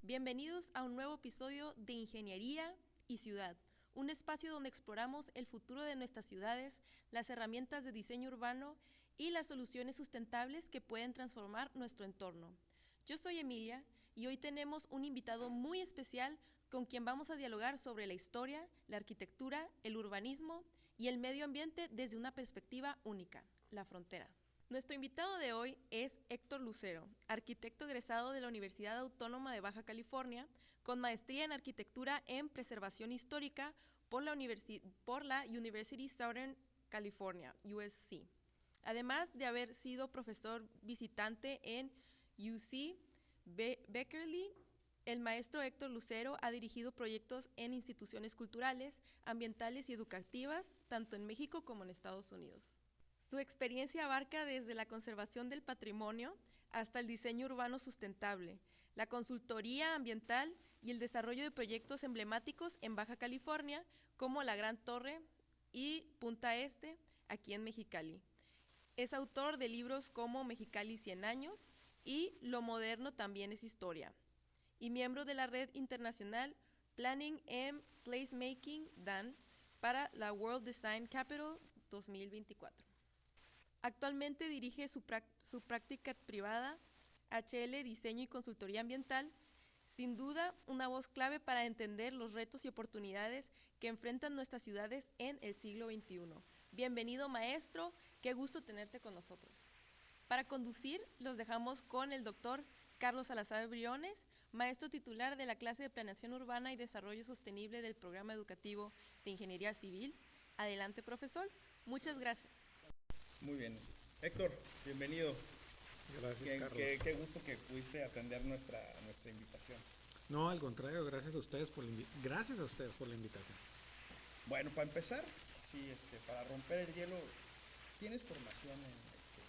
Bienvenidos a un nuevo episodio de Ingeniería y Ciudad, un espacio donde exploramos el futuro de nuestras ciudades, las herramientas de diseño urbano y las soluciones sustentables que pueden transformar nuestro entorno. Yo soy Emilia y hoy tenemos un invitado muy especial con quien vamos a dialogar sobre la historia, la arquitectura, el urbanismo y el medio ambiente desde una perspectiva única, la frontera. Nuestro invitado de hoy es Héctor Lucero, arquitecto egresado de la Universidad Autónoma de Baja California, con maestría en arquitectura en preservación histórica por la University Southern California, USC. Además de haber sido profesor visitante en UC Berkeley, el maestro Héctor Lucero ha dirigido proyectos en instituciones culturales, ambientales y educativas, tanto en México como en Estados Unidos. Su experiencia abarca desde la conservación del patrimonio hasta el diseño urbano sustentable, la consultoría ambiental y el desarrollo de proyectos emblemáticos en Baja California, como la Gran Torre y Punta Este, aquí en Mexicali. Es autor de libros como Mexicali 100 años y Lo moderno también es historia, y miembro de la red internacional Planning and Placemaking DAN para la World Design Capital 2024. Actualmente dirige su práctica privada, HL Diseño y Consultoría Ambiental, sin duda una voz clave para entender los retos y oportunidades que enfrentan nuestras ciudades en el siglo XXI. Bienvenido, maestro, qué gusto tenerte con nosotros. Para conducir, los dejamos con el doctor Carlos Salazar Briones, maestro titular de la clase de Planeación Urbana y Desarrollo Sostenible del Programa Educativo de Ingeniería Civil. Adelante, profesor. Muchas gracias. Muy bien. Héctor, bienvenido. Gracias, Carlos. Qué gusto que pudiste atender nuestra invitación. No, al contrario, gracias a ustedes por la invitación. Bueno, para empezar, sí, para romper el hielo, tienes formación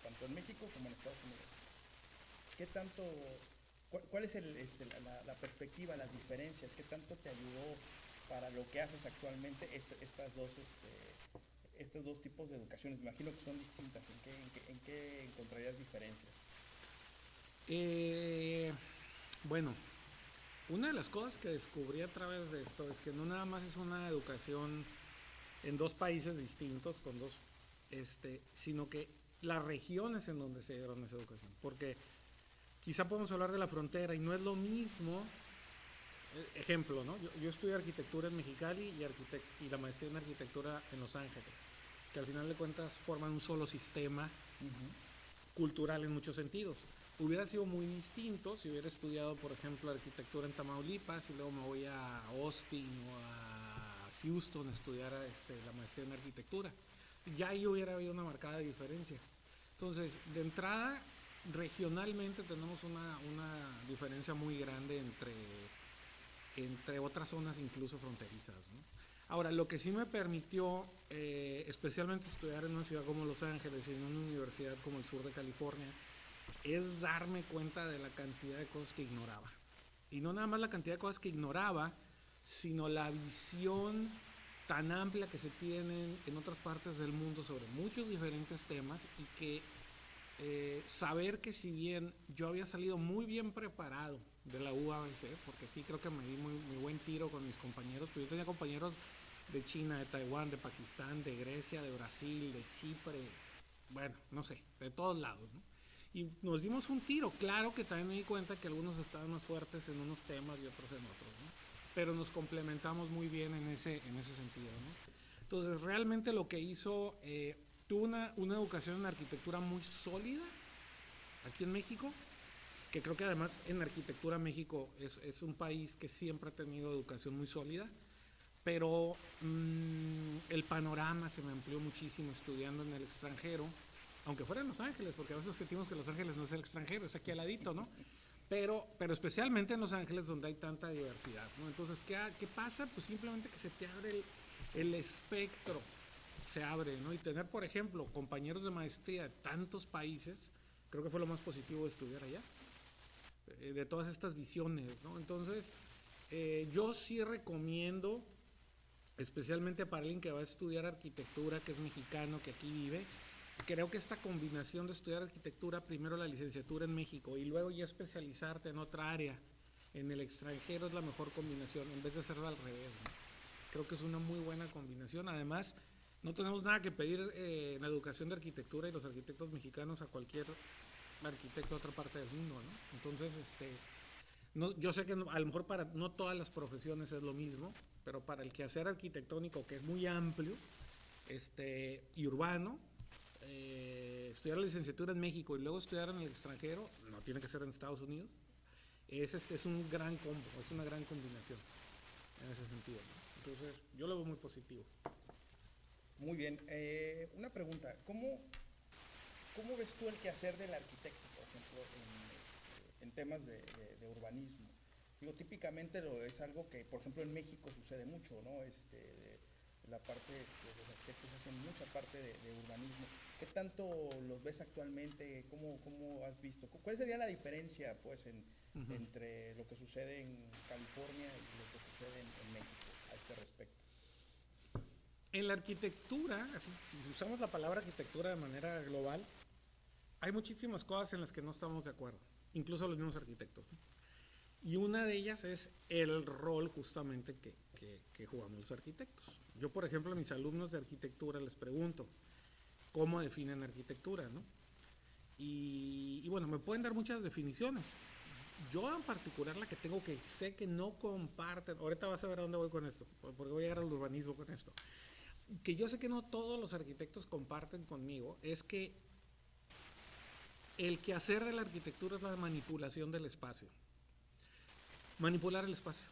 tanto en México como en Estados Unidos. ¿Qué tanto, cuál es la perspectiva, las diferencias? ¿Qué tanto te ayudó para lo que haces actualmente estos dos tipos de educaciones? Me imagino que son distintas. ¿En qué encontrarías diferencias? Bueno, una de las cosas que descubrí a través de esto es que no nada más es una educación en dos países distintos, sino que las regiones en donde se dieron esa educación. Porque quizá podemos hablar de la frontera y no es lo mismo. Ejemplo, ¿no? Yo estudié arquitectura en Mexicali y la maestría en arquitectura en Los Ángeles, que al final de cuentas forman un solo sistema cultural en muchos sentidos. Hubiera sido muy distinto si hubiera estudiado, por ejemplo, arquitectura en Tamaulipas y luego me voy a Austin o a Houston a estudiar la maestría en arquitectura. Ya ahí hubiera habido una marcada diferencia. Entonces, de entrada, regionalmente tenemos una diferencia muy grande entre otras zonas incluso fronterizas, ¿no? Ahora, lo que sí me permitió, especialmente estudiar en una ciudad como Los Ángeles y en una universidad como el sur de California, es darme cuenta de la cantidad de cosas que ignoraba. Y no nada más la cantidad de cosas que ignoraba, sino la visión tan amplia que se tienen en otras partes del mundo sobre muchos diferentes temas y que saber que si bien yo había salido muy bien preparado de la UABC, porque sí creo que me di muy buen tiro con mis compañeros, pues yo tenía compañeros de China, de Taiwán, de Pakistán, de Grecia, de Brasil, de Chipre, bueno, no sé, de todos lados, ¿no? Y nos dimos un tiro. Claro que también me di cuenta que algunos estaban más fuertes en unos temas y otros en otros, ¿no? Pero nos complementamos muy bien en ese sentido, ¿no? Entonces realmente lo que hizo, tuve una educación en arquitectura muy sólida aquí en México, que creo que además en arquitectura México es un país que siempre ha tenido educación muy sólida, pero el panorama se me amplió muchísimo estudiando en el extranjero, aunque fuera en Los Ángeles, porque a veces sentimos que Los Ángeles no es el extranjero, es aquí al ladito, ¿no? Pero especialmente en Los Ángeles donde hay tanta diversidad, ¿no? Entonces, ¿qué pasa? Pues simplemente que se te abre el espectro, se abre, ¿no? Y tener, por ejemplo, compañeros de maestría de tantos países, creo que fue lo más positivo de estudiar allá, de todas estas visiones, ¿no? Entonces, yo sí recomiendo, especialmente para alguien que va a estudiar arquitectura, que es mexicano, que aquí vive, creo que esta combinación de estudiar arquitectura, primero la licenciatura en México y luego ya especializarte en otra área en el extranjero es la mejor combinación, en vez de hacerlo al revés, ¿no? Creo que es una muy buena combinación. Además, no tenemos nada que pedir en la educación de arquitectura y los arquitectos mexicanos a cualquier arquitecto de otra parte del mundo, ¿no? Entonces, no, yo sé que a lo mejor para no todas las profesiones es lo mismo, pero para el quehacer arquitectónico, que es muy amplio y urbano, estudiar la licenciatura en México y luego estudiar en el extranjero, no tiene que ser en Estados Unidos, es un gran combo, es una gran combinación en ese sentido, ¿no? Entonces, yo lo veo muy positivo. Muy bien. Una pregunta. ¿Cómo ves tú el quehacer del arquitecto, por ejemplo, en temas de urbanismo? Digo, típicamente es algo que, por ejemplo, en México sucede mucho, ¿no? La parte, los arquitectos hacen mucha parte de urbanismo. ¿Qué tanto los ves actualmente? ¿Cómo has visto? ¿Cuál sería la diferencia, pues, entre lo que sucede en California y lo que sucede en México a este respecto? En la arquitectura, si usamos la palabra arquitectura de manera global, hay muchísimas cosas en las que no estamos de acuerdo, incluso los mismos arquitectos, ¿no? Y una de ellas es el rol justamente que jugamos los arquitectos. Yo, por ejemplo, a mis alumnos de arquitectura les pregunto cómo definen arquitectura, ¿no? Y bueno, me pueden dar muchas definiciones. Yo en particular la que tengo que sé que no comparten, ahorita vas a ver a dónde voy con esto, porque voy a llegar al urbanismo con esto, que yo sé que no todos los arquitectos comparten conmigo, es que el quehacer de la arquitectura es la manipulación del espacio. Manipular el espacio.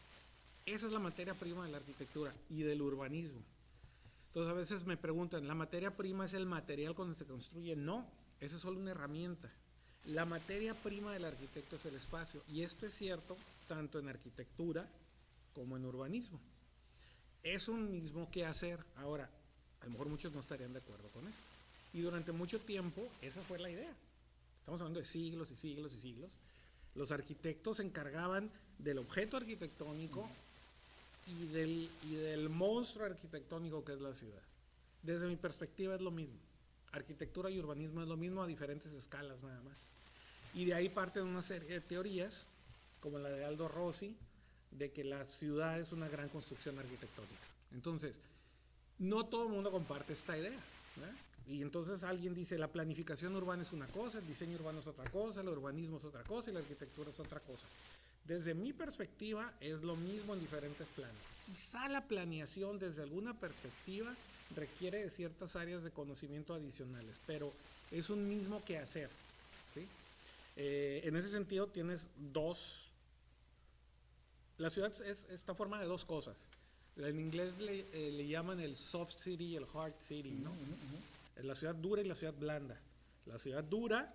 Esa es la materia prima de la arquitectura y del urbanismo. Entonces a veces me preguntan, ¿la materia prima es el material cuando se construye? No, esa es solo una herramienta. La materia prima del arquitecto es el espacio. Y esto es cierto tanto en arquitectura como en urbanismo. Es un mismo quehacer. Ahora, a lo mejor muchos no estarían de acuerdo con esto. Y durante mucho tiempo esa fue la idea. Estamos hablando de siglos y siglos y siglos. Los arquitectos se encargaban del objeto arquitectónico y del monstruo arquitectónico que es la ciudad. Desde mi perspectiva es lo mismo. Arquitectura y urbanismo es lo mismo a diferentes escalas nada más. Y de ahí parten una serie de teorías, como la de Aldo Rossi, de que la ciudad es una gran construcción arquitectónica. Entonces, no todo el mundo comparte esta idea, ¿verdad? Y entonces alguien dice, la planificación urbana es una cosa, el diseño urbano es otra cosa, el urbanismo es otra cosa y la arquitectura es otra cosa. Desde mi perspectiva es lo mismo en diferentes planos. Quizá la planeación desde alguna perspectiva requiere de ciertas áreas de conocimiento adicionales, pero es un mismo quehacer, ¿sí? En ese sentido tienes la ciudad está formada de dos cosas. En inglés le llaman el soft city y el hard city, ¿no? La ciudad dura y la ciudad blanda. La ciudad dura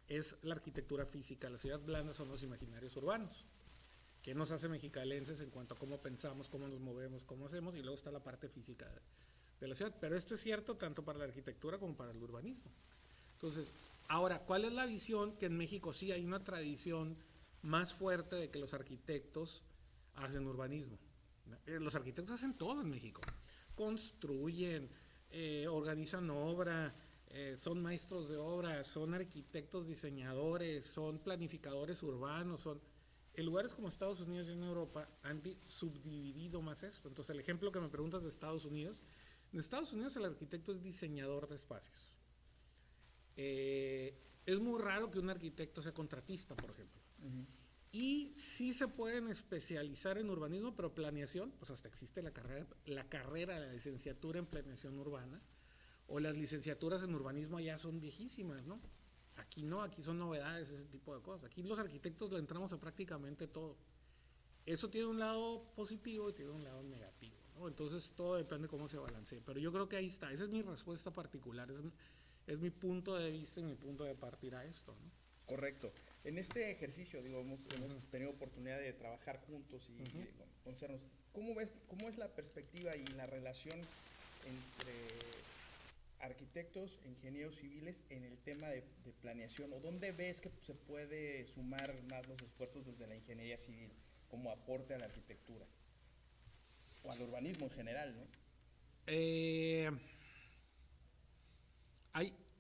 es la arquitectura física, la ciudad blanda son los imaginarios urbanos, que nos hace mexicalenses en cuanto a cómo pensamos, cómo nos movemos, cómo hacemos, y luego está la parte física de la ciudad. Pero esto es cierto tanto para la arquitectura como para el urbanismo. Entonces, ahora, ¿cuál es la visión? Que en México sí hay una tradición más fuerte de que los arquitectos hacen urbanismo. Los arquitectos hacen todo en México. Construyen, organizan obra, son maestros de obra, son arquitectos diseñadores, son planificadores urbanos, en lugares como Estados Unidos y en Europa han subdividido más esto. Entonces el ejemplo que me preguntas de Estados Unidos, en Estados Unidos el arquitecto es diseñador de espacios. Es muy raro que un arquitecto sea contratista, por ejemplo. Y sí se pueden especializar en urbanismo, pero planeación, pues hasta existe la carrera, la licenciatura en planeación urbana, o las licenciaturas en urbanismo ya son viejísimas, ¿no? Aquí no, aquí son novedades, ese tipo de cosas. Aquí los arquitectos le entramos a prácticamente todo. Eso tiene un lado positivo y tiene un lado negativo, ¿no? Entonces todo depende de cómo se balancee. Pero yo creo que ahí está, esa es mi respuesta particular, es mi punto de vista y mi punto de partir a esto, ¿no? Correcto. En este ejercicio, digo, hemos tenido oportunidad de trabajar juntos y conocernos. ¿Cómo es la perspectiva y la relación entre arquitectos e ingenieros civiles en el tema de planeación? ¿O dónde ves que se puede sumar más los esfuerzos desde la ingeniería civil como aporte a la arquitectura? O al urbanismo en general, ¿no?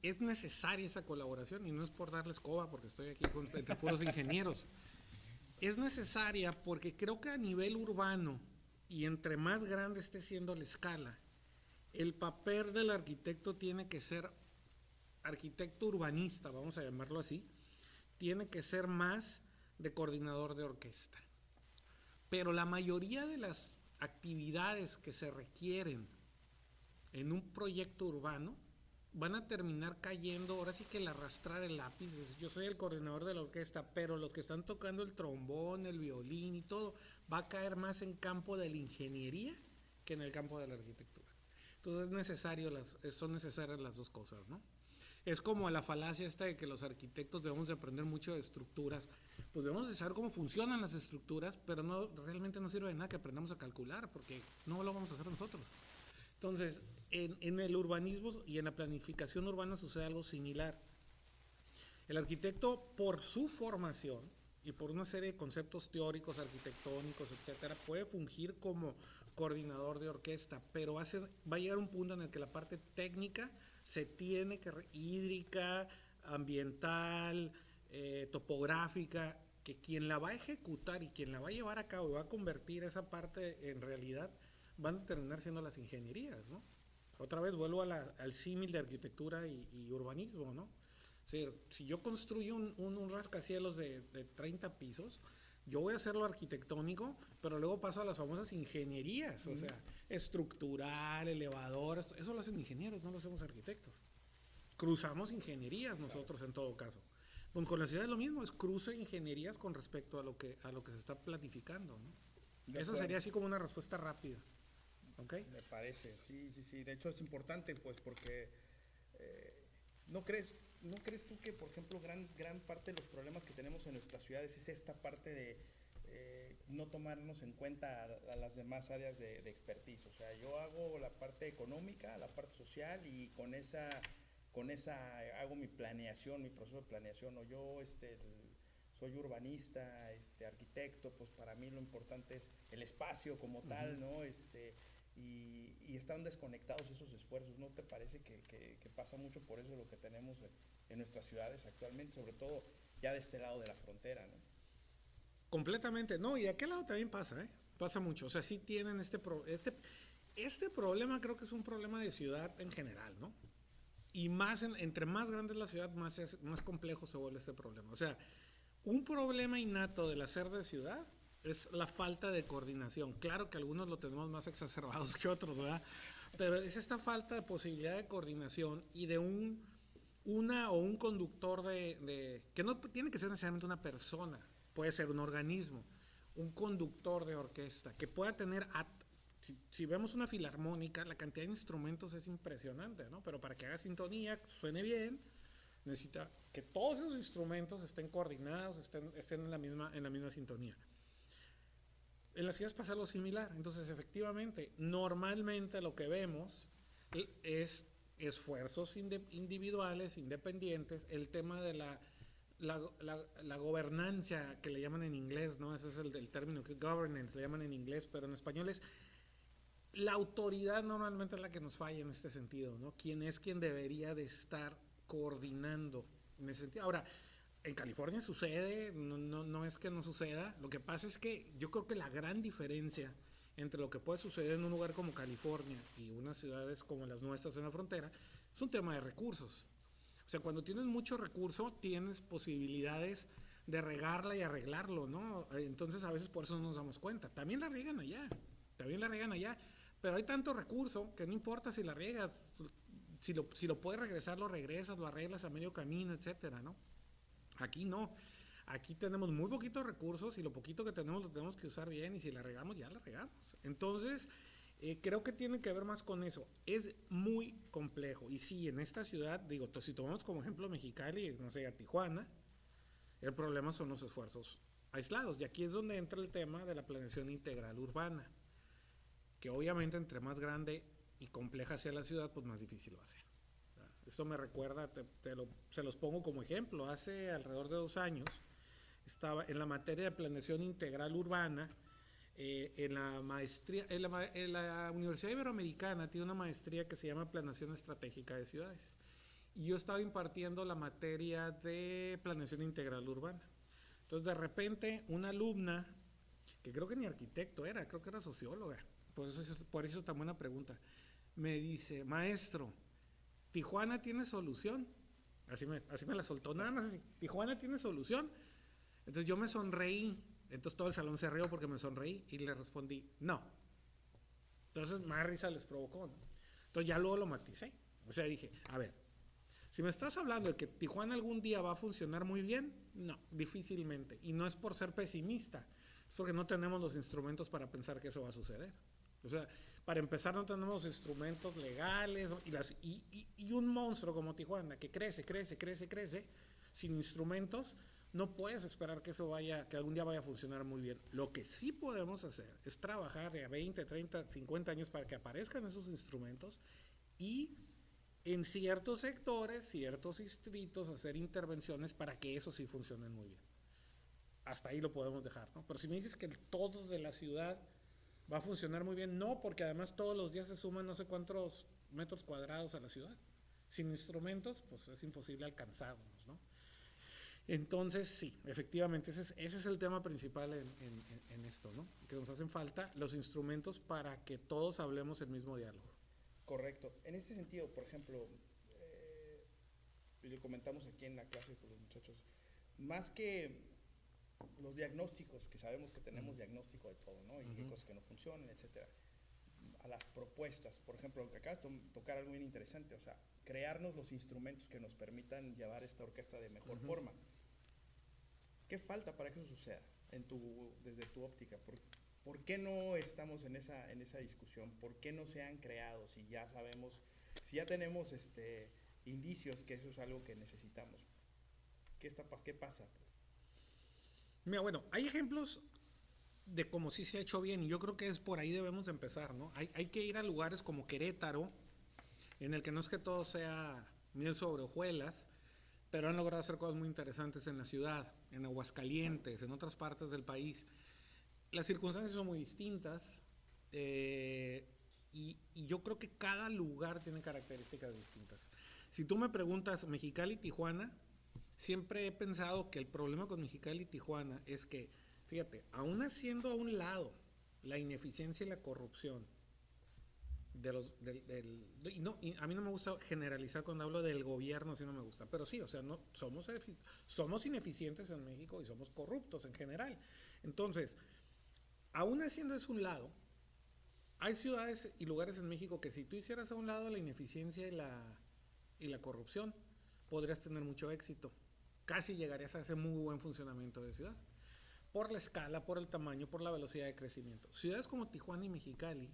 Es necesaria esa colaboración y no es por darles coba porque estoy aquí entre puros ingenieros. es necesaria porque creo que a nivel urbano, y entre más grande esté siendo la escala, el papel del arquitecto tiene que ser arquitecto urbanista, vamos a llamarlo así, tiene que ser más de coordinador de orquesta. Pero la mayoría de las actividades que se requieren en un proyecto urbano van a terminar cayendo, ahora sí que el arrastrar el lápiz. Yo soy el coordinador de la orquesta, pero los que están tocando el trombón, el violín y todo, va a caer más en campo de la ingeniería que en el campo de la arquitectura. Entonces son necesarias las dos cosas, ¿no? Es como la falacia esta de que los arquitectos debemos de aprender mucho de estructuras. Pues debemos de saber cómo funcionan las estructuras, pero realmente no sirve de nada que aprendamos a calcular, porque no lo vamos a hacer nosotros. Entonces, en el urbanismo y en la planificación urbana sucede algo similar. El arquitecto, por su formación y por una serie de conceptos teóricos, arquitectónicos, etcétera, puede fungir como coordinador de orquesta, pero va a llegar un punto en el que la parte técnica se tiene que hídrica, ambiental, topográfica, que quien la va a ejecutar y quien la va a llevar a cabo y va a convertir esa parte en realidad, van a terminar siendo las ingenierías, ¿no? Otra vez vuelvo al símil de arquitectura y urbanismo, ¿no? Es decir, si yo construyo un rascacielos de 30 pisos, yo voy a hacerlo arquitectónico, pero luego paso a las famosas ingenierías, o sea, estructural, elevador, eso lo hacen ingenieros, no lo hacemos arquitectos. Cruzamos ingenierías nosotros en todo caso. Pues con la ciudad es lo mismo, es cruce de ingenierías con respecto a lo que se está planificando, ¿no? Esa sería así como una respuesta rápida. ¿Okay? Me parece, sí. De hecho es importante, pues, porque ¿no crees tú que, por ejemplo, gran parte de los problemas que tenemos en nuestras ciudades es esta parte de no tomarnos en cuenta a las demás áreas de expertise? O sea, yo hago la parte económica, la parte social, y con esa hago mi planeación, mi proceso de planeación. O yo soy urbanista, arquitecto, pues para mí lo importante es el espacio como tal, ¿no? Y están desconectados esos esfuerzos. ¿No te parece que pasa mucho por eso lo que tenemos en nuestras ciudades actualmente, sobre todo ya de este lado de la frontera, ¿no? Completamente, no, y de aquel lado también pasa, pasa mucho. O sea, sí tienen este problema, creo que es un problema de ciudad en general, ¿no? Y más entre más grande es la ciudad, más complejo se vuelve este problema. O sea, un problema innato del hacer de ciudad es la falta de coordinación. Claro que algunos lo tenemos más exacerbados que otros, ¿verdad? Pero es esta falta de posibilidad de coordinación y de un conductor que no tiene que ser necesariamente una persona, puede ser un organismo, un conductor de orquesta, que pueda tener, si vemos una filarmónica, la cantidad de instrumentos es impresionante, ¿no? Pero para que haga sintonía, suene bien, necesita que todos esos instrumentos estén coordinados, estén en la misma sintonía. En las ciudades pasa algo similar. Entonces, efectivamente, normalmente lo que vemos es esfuerzos individuales, independientes, el tema de la gobernanza, que le llaman en inglés, ¿no? Ese es el término, que governance le llaman en inglés, pero en español es la autoridad. Normalmente es la que nos falla en este sentido, ¿no? ¿Quién debería de estar coordinando en ese sentido? Ahora, en California sucede, no es que no suceda. Lo que pasa es que yo creo que la gran diferencia entre lo que puede suceder en un lugar como California y unas ciudades como las nuestras en la frontera es un tema de recursos. O sea, cuando tienes mucho recurso, tienes posibilidades de regarla y arreglarlo, ¿no? Entonces a veces por eso no nos damos cuenta. También la riegan allá, pero hay tanto recurso que no importa si la riegas, si lo puedes regresar, lo regresas, lo arreglas a medio camino, etcétera, ¿no? Aquí no, aquí tenemos muy poquitos recursos y lo poquito que tenemos lo tenemos que usar bien, y si la regamos, ya la regamos. Entonces, creo que tiene que ver más con eso. Es muy complejo. Y sí, en esta ciudad, digo, si tomamos como ejemplo Mexicali, no sé, a Tijuana, el problema son los esfuerzos aislados. Y aquí es donde entra el tema de la planeación integral urbana, que obviamente entre más grande y compleja sea la ciudad, pues más difícil va a ser. Esto me recuerda, se los pongo como ejemplo. Hace alrededor de 2 años estaba en la materia de planeación integral urbana, en la maestría, en la Universidad Iberoamericana tiene una maestría que se llama Planeación Estratégica de Ciudades. Y yo estaba impartiendo la materia de planeación integral urbana. Entonces de repente una alumna, que creo que ni arquitecto era, creo que era socióloga, por eso tan buena pregunta, me dice, maestro, ¿Tijuana tiene solución? Así me la soltó, nada más así, ¿Tijuana tiene solución? Entonces yo me sonreí, entonces todo el salón se rió porque me sonreí y le respondí, no. Entonces más risa les provocó, ¿no? Entonces ya luego lo maticé, o sea, dije, a ver, si me estás hablando de que Tijuana algún día va a funcionar muy bien, no, difícilmente. Y no es por ser pesimista, es porque no tenemos los instrumentos para pensar que eso va a suceder. O sea, para empezar no tenemos instrumentos legales, ¿no? y un monstruo como Tijuana que crece, sin instrumentos, no puedes esperar que que algún día vaya a funcionar muy bien. Lo que sí podemos hacer es trabajar de a 20, 30, 50 años para que aparezcan esos instrumentos y en ciertos sectores, ciertos distritos, hacer intervenciones para que eso sí funcione muy bien. Hasta ahí lo podemos dejar, ¿no? Pero si me dices que el todo de la ciudad va a funcionar muy bien, no, porque además todos los días se suman no sé cuántos metros cuadrados a la ciudad. Sin instrumentos, pues es imposible alcanzarlos, ¿no? Entonces, sí, efectivamente, ese es el tema principal en esto, ¿no? Que nos hacen falta los instrumentos para que todos hablemos el mismo diálogo. Correcto. En ese sentido, por ejemplo, y lo comentamos aquí en la clase con los muchachos, más que los diagnósticos, que sabemos que tenemos diagnóstico de todo, ¿no? Y hay cosas que no funcionan, etcétera. A las propuestas, por ejemplo, que acabas de tocar algo bien interesante, o sea, crearnos los instrumentos que nos permitan llevar esta orquesta de mejor forma. ¿Qué falta para que eso suceda desde tu óptica? ¿Por qué no estamos en esa discusión? ¿Por qué no se han creado si ya sabemos, si ya tenemos indicios que eso es algo que necesitamos? ¿Qué pasa? Mira, bueno, hay ejemplos de cómo sí se ha hecho bien y yo creo que es por ahí debemos empezar, ¿no? Hay que ir a lugares como Querétaro, en el que no es que todo sea miel sobre hojuelas, pero han logrado hacer cosas muy interesantes en la ciudad, en Aguascalientes, en otras partes del país. Las circunstancias son muy distintas y yo creo que cada lugar tiene características distintas. Si tú me preguntas Mexicali y Tijuana, siempre he pensado que el problema con Mexicali y Tijuana es que, fíjate, aún haciendo a un lado la ineficiencia y la corrupción, y a mí no me gusta generalizar cuando hablo del gobierno, si no me gusta, pero sí, o sea, no, somos ineficientes en México y somos corruptos en general. Entonces, aún haciendo eso a un lado, hay ciudades y lugares en México que si tú hicieras a un lado la ineficiencia y la corrupción, podrías tener mucho éxito. Casi llegarías a ese muy buen funcionamiento de ciudad. Por la escala, por el tamaño, por la velocidad de crecimiento. Ciudades como Tijuana y Mexicali,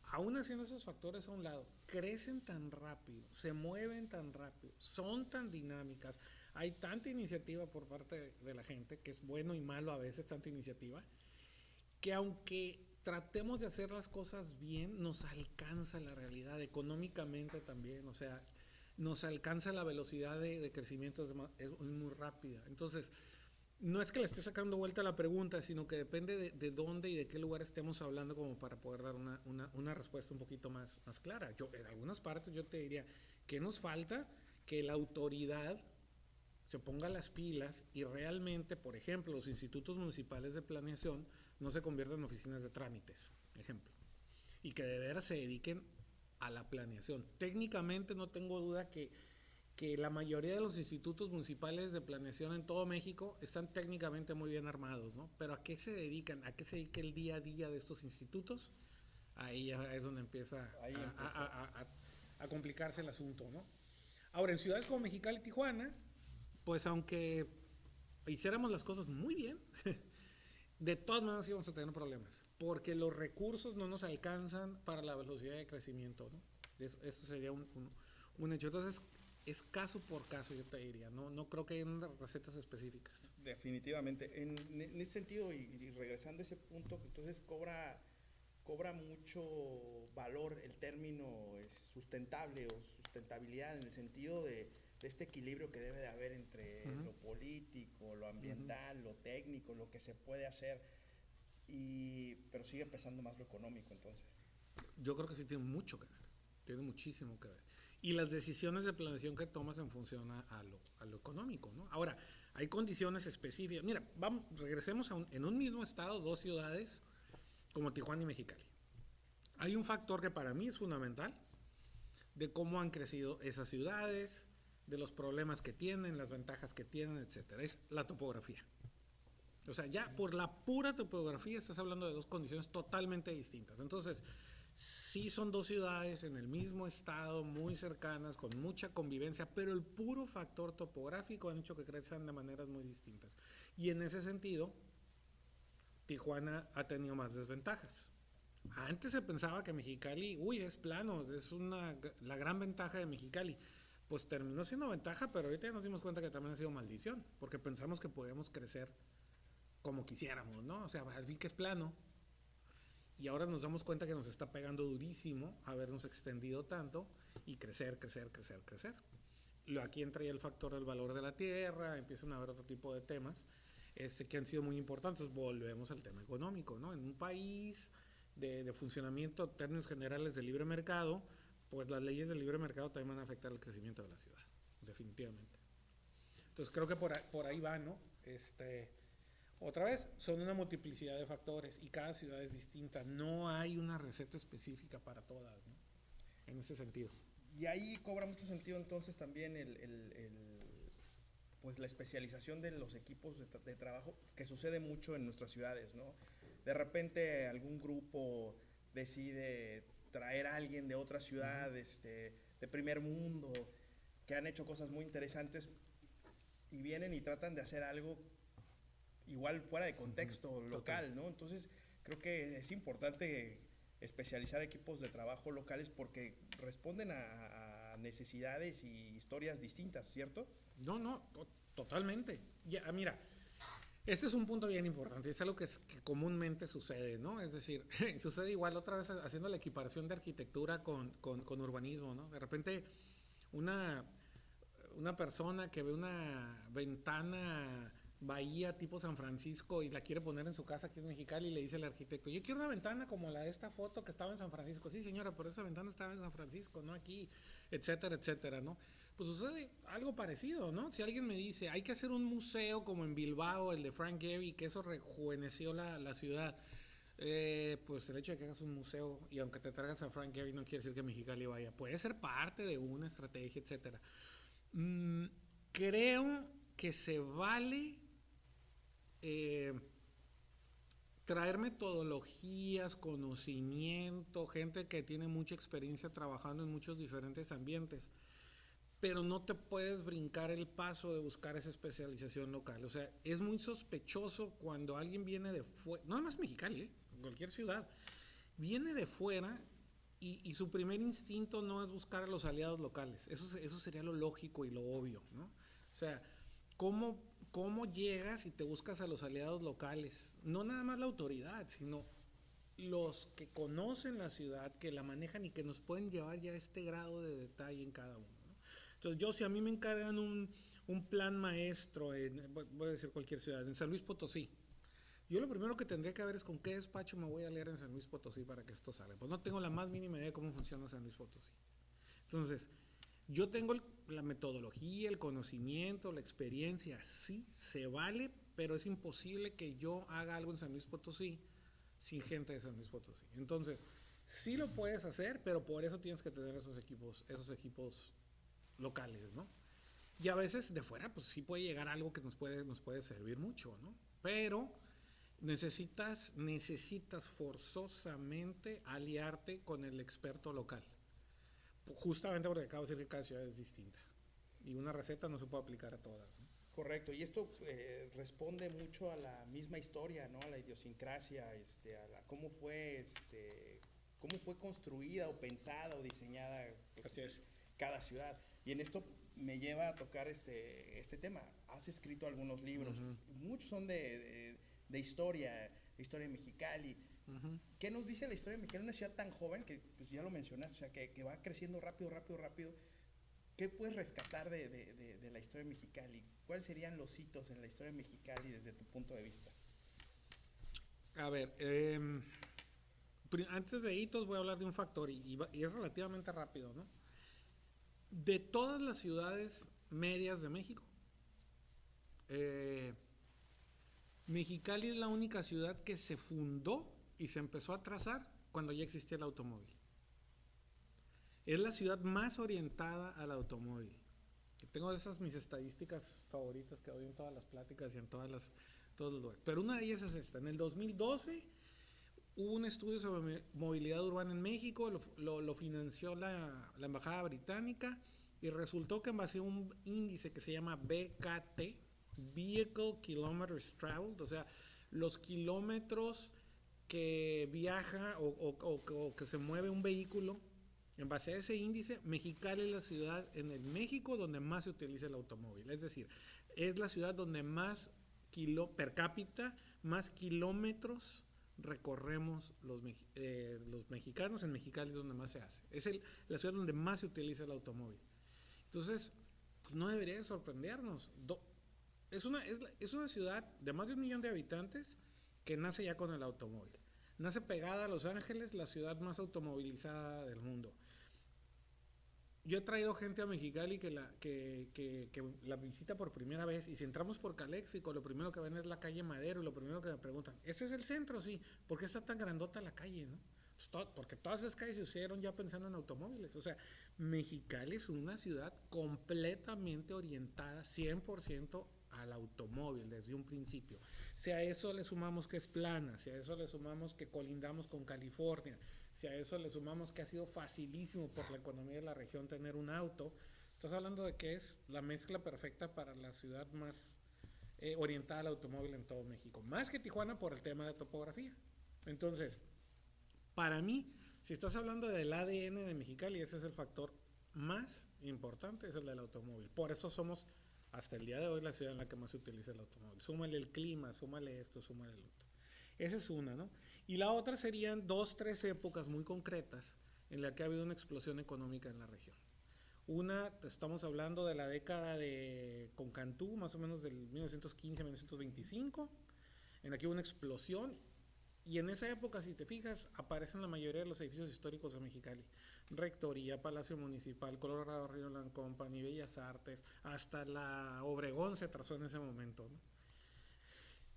aún haciendo esos factores a un lado, crecen tan rápido, se mueven tan rápido, son tan dinámicas, hay tanta iniciativa por parte de la gente, que es bueno y malo a veces tanta iniciativa, que aunque tratemos de hacer las cosas bien, nos alcanza la realidad, económicamente también, o sea, nos alcanza la velocidad de crecimiento, es muy rápida. Entonces, no es que le esté sacando vuelta a la pregunta, sino que depende de dónde y de qué lugar estemos hablando como para poder dar una respuesta un poquito más clara. En algunas partes yo te diría, ¿qué nos falta? Que la autoridad se ponga las pilas y realmente, por ejemplo, los institutos municipales de planeación no se conviertan en oficinas de trámites, ejemplo, y que de veras se dediquen a la planeación. Técnicamente no tengo duda que la mayoría de los institutos municipales de planeación en todo México están técnicamente muy bien armados, ¿no? Pero ¿a qué se dedican? ¿A qué se dedica el día a día de estos institutos? Ahí ya es donde empieza a complicarse el asunto, ¿no? Ahora, en ciudades como Mexicali y Tijuana, pues aunque hiciéramos las cosas muy bien, de todas maneras íbamos a tener problemas, porque los recursos no nos alcanzan para la velocidad de crecimiento, ¿no? Eso sería un hecho. Entonces, es caso por caso, yo te diría, no creo que haya unas recetas específicas. Definitivamente. En ese sentido, y regresando a ese punto, entonces cobra mucho valor el término sustentable o sustentabilidad en el sentido de este equilibrio que debe de haber entre lo político, lo ambiental, lo técnico, lo que se puede hacer, pero sigue pesando más lo económico entonces. Yo creo que sí tiene mucho que ver. Tiene muchísimo que ver. Y las decisiones de planeación que tomas en función a lo económico, ¿no? Ahora, hay condiciones específicas. Mira, regresemos en un mismo estado, dos ciudades como Tijuana y Mexicali. Hay un factor que para mí es fundamental de cómo han crecido esas ciudades, de los problemas que tienen, las ventajas que tienen, etcétera. Es la topografía. O sea, ya por la pura topografía estás hablando de dos condiciones totalmente distintas. Entonces, sí son dos ciudades en el mismo estado, muy cercanas, con mucha convivencia, pero el puro factor topográfico han hecho que crezcan de maneras muy distintas. Y en ese sentido, Tijuana ha tenido más desventajas. Antes se pensaba que Mexicali, es plano, es la gran ventaja de Mexicali. Pues terminó siendo ventaja, pero ahorita ya nos dimos cuenta que también ha sido maldición, porque pensamos que podíamos crecer como quisiéramos, ¿no? O sea, al fin que es plano. Y ahora nos damos cuenta que nos está pegando durísimo habernos extendido tanto y crecer. Aquí entra ya el factor del valor de la tierra, empiezan a haber otro tipo de temas que han sido muy importantes. Volvemos al tema económico, ¿no? En un país de funcionamiento, términos generales de libre mercado, pues las leyes del libre mercado también van a afectar el crecimiento de la ciudad, definitivamente. Entonces creo que por ahí va, ¿no? Otra vez, son una multiplicidad de factores y cada ciudad es distinta. No hay una receta específica para todas, ¿no? En ese sentido. Y ahí cobra mucho sentido entonces también pues la especialización de los equipos de trabajo, que sucede mucho en nuestras ciudades, ¿no? De repente algún grupo decide traer a alguien de otra ciudad, de primer mundo, que han hecho cosas muy interesantes y vienen y tratan de hacer algo igual fuera de contexto local, ¿no? Entonces creo que es importante especializar equipos de trabajo locales porque responden a necesidades y historias distintas, ¿cierto? No, totalmente. Ya, mira, este es un punto bien importante, es algo que comúnmente sucede, ¿no? Es decir, sucede igual otra vez haciendo la equiparación de arquitectura con urbanismo, ¿no? De repente una persona que ve una ventana bahía tipo San Francisco y la quiere poner en su casa aquí en Mexicali y le dice al arquitecto, yo quiero una ventana como la de esta foto que estaba en San Francisco. Sí, señora, pero esa ventana estaba en San Francisco, no aquí, etcétera, ¿no? Pues sucede algo parecido, ¿no? Si alguien me dice, hay que hacer un museo como en Bilbao, el de Frank Gehry, que eso rejuveneció la ciudad, pues el hecho de que hagas un museo y aunque te traigas a Frank Gehry no quiere decir que Mexicali vaya, puede ser parte de una estrategia, etcétera. Creo que se vale traer metodologías, conocimiento, gente que tiene mucha experiencia trabajando en muchos diferentes ambientes, pero no te puedes brincar el paso de buscar esa especialización local. O sea, es muy sospechoso cuando alguien viene de fuera, no más Mexicali, en cualquier ciudad, viene de fuera y su primer instinto no es buscar a los aliados locales. Eso sería lo lógico y lo obvio, ¿no? O sea, ¿cómo llegas y te buscas a los aliados locales? No nada más la autoridad, sino los que conocen la ciudad, que la manejan y que nos pueden llevar ya a este grado de detalle en cada uno, ¿no? Entonces si a mí me encargan un plan maestro, voy a decir cualquier ciudad, en San Luis Potosí, yo lo primero que tendría que ver es con qué despacho me voy a leer en San Luis Potosí para que esto salga. Pues no tengo la más mínima idea de cómo funciona San Luis Potosí. Entonces, yo tengo la metodología, el conocimiento, la experiencia, sí, se vale, pero es imposible que yo haga algo en San Luis Potosí sin gente de San Luis Potosí. Entonces, sí lo puedes hacer, pero por eso tienes que tener esos equipos locales, ¿no? Y a veces de fuera, pues sí puede llegar algo que nos puede servir mucho, ¿no? Pero necesitas forzosamente aliarte con el experto local. Justamente porque acabo de decir que cada ciudad es distinta y una receta no se puede aplicar a todas, ¿no? Correcto, y esto responde mucho a la misma historia, ¿no? A la idiosincrasia, cómo fue construida o pensada o diseñada, pues, cada ciudad. Y en esto me lleva a tocar este tema. Has escrito algunos libros, muchos son de historia de Mexicali. ¿Qué nos dice la historia de Mexicali? Una ciudad tan joven que, pues ya lo mencionaste, o sea, que va creciendo rápido. ¿Qué puedes rescatar de la historia de Mexicali? ¿Cuáles serían los hitos en la historia de Mexicali desde tu punto de vista? A ver, Antes de hitos voy a hablar de un factor y es relativamente rápido, ¿no? De todas las ciudades medias de México, Mexicali es la única ciudad que se fundó y se empezó a trazar cuando ya existía el automóvil. Es la ciudad más orientada al automóvil. Tengo de esas mis estadísticas favoritas que doy en todas las pláticas y en todos los lugares. Pero una de ellas es esta. En el 2012 hubo un estudio sobre movilidad urbana en México, lo financió la Embajada Británica y resultó que en base a un índice que se llama BKT, Vehicle Kilometers Traveled, o sea, los kilómetros que viaja o que se mueve un vehículo. En base a ese índice, Mexicali es la ciudad en el México donde más se utiliza el automóvil. Es decir, es la ciudad donde más per cápita, más kilómetros recorremos los mexicanos. En Mexicali es donde más se hace. Es la ciudad donde más se utiliza el automóvil. Entonces, pues no debería de sorprendernos. Es una ciudad de más de 1 millón de habitantes que nace ya con el automóvil. Nace pegada a Los Ángeles, la ciudad más automovilizada del mundo. Yo he traído gente a Mexicali que la visita por primera vez, y si entramos por Caléxico, lo primero que ven es la calle Madero, y lo primero que me preguntan, ¿este es el centro? Sí. ¿Por qué está tan grandota la calle, no? Pues porque todas esas calles se hicieron ya pensando en automóviles. O sea, Mexicali es una ciudad completamente orientada 100% al automóvil desde un principio. Si a eso le sumamos que es plana, si a eso le sumamos que colindamos con California, si a eso le sumamos que ha sido facilísimo por la economía de la región tener un auto, estás hablando de que es la mezcla perfecta para la ciudad más orientada al automóvil en todo México, más que Tijuana por el tema de topografía. Entonces, para mí, si estás hablando del ADN de Mexicali, ese es el factor más importante, es el del automóvil. Por eso somos hasta el día de hoy la ciudad en la que más se utiliza el automóvil. Súmale el clima, súmale esto, súmale el otro. Esa es una, ¿no? Y la otra serían 2, 3 épocas muy concretas en la que ha habido una explosión económica en la región. Una, estamos hablando de la década de Concantú, más o menos del 1915 a 1925, en la que hubo una explosión. Y en esa época, si te fijas, aparecen la mayoría de los edificios históricos de Mexicali. Rectoría, Palacio Municipal, Colorado Rio Land Company, Bellas Artes, hasta la Obregón se trazó en ese momento, ¿no?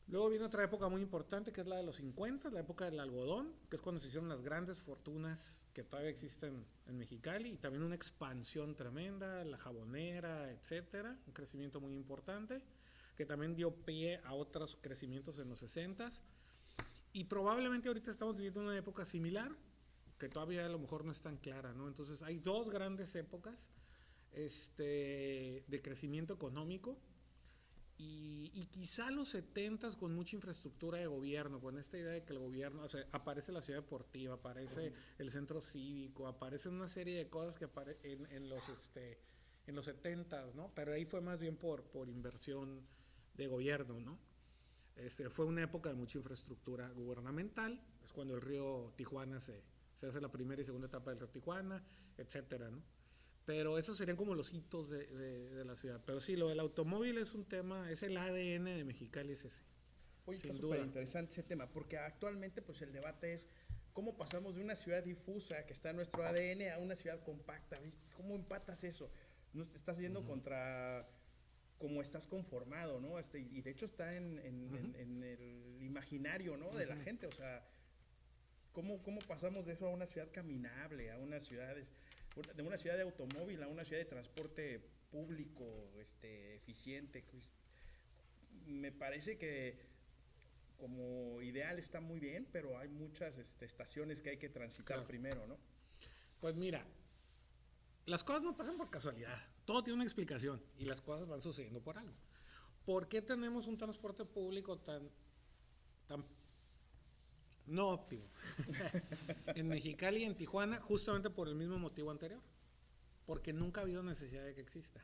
Luego viene otra época muy importante, que es la de los 50, la época del algodón, que es cuando se hicieron las grandes fortunas que todavía existen en Mexicali, y también una expansión tremenda, la jabonera, etcétera, un crecimiento muy importante, que también dio pie a otros crecimientos en los 60s. Y probablemente ahorita estamos viviendo una época similar, que todavía a lo mejor no es tan clara, ¿no? Entonces hay 2 grandes épocas de crecimiento económico, y quizá los 70s con mucha infraestructura de gobierno, con esta idea de que el gobierno, o sea, aparece la ciudad deportiva, aparece el centro cívico, aparece una serie de cosas que aparecen en los 70s, ¿no? Pero ahí fue más bien por inversión de gobierno, ¿no? Fue una época de mucha infraestructura gubernamental, es cuando el río Tijuana se hace la primera y segunda etapa del río Tijuana, etcétera, ¿no? Pero esos serían como los hitos de la ciudad. Pero sí, lo del automóvil es un tema, es el ADN de Mexicali, es ese. Oye, está súper interesante ese tema, porque actualmente pues el debate es cómo pasamos de una ciudad difusa que está en nuestro ADN a una ciudad compacta. ¿Cómo empatas eso? No estás yendo contra cómo estás conformado, ¿no? Y de hecho está en el imaginario, ¿no? De la gente, o sea, ¿cómo pasamos de eso a una ciudad caminable, a una ciudad de una ciudad de automóvil a una ciudad de transporte público, eficiente? Pues, me parece que como ideal está muy bien, pero hay muchas estaciones que hay que transitar primero, ¿no? Pues mira, las cosas no pasan por casualidad, todo tiene una explicación y las cosas van sucediendo por algo. ¿Por qué tenemos un transporte público tan no óptimo en Mexicali y en Tijuana? Justamente por el mismo motivo anterior, porque nunca ha habido necesidad de que exista.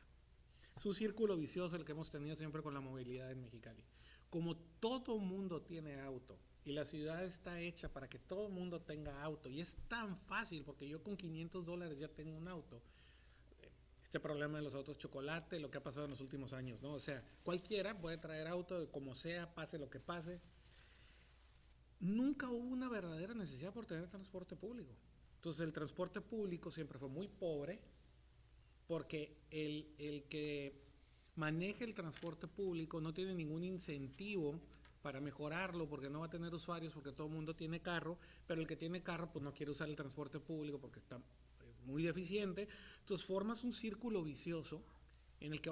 Es un círculo vicioso el que hemos tenido siempre con la movilidad en Mexicali. Como todo mundo tiene auto y la ciudad está hecha para que todo mundo tenga auto, y es tan fácil porque yo con $500 ya tengo un auto. Este problema de los autos chocolate, lo que ha pasado en los últimos años, ¿no? O sea, cualquiera puede traer auto como sea, pase lo que pase. nunca hubo una verdadera necesidad por tener transporte público. Entonces el transporte público siempre fue muy pobre porque el que maneja el transporte público no tiene ningún incentivo para mejorarlo porque no va a tener usuarios porque todo el mundo tiene carro, pero el que tiene carro pues no quiere usar el transporte público porque está muy deficiente. Entonces formas un círculo vicioso en el que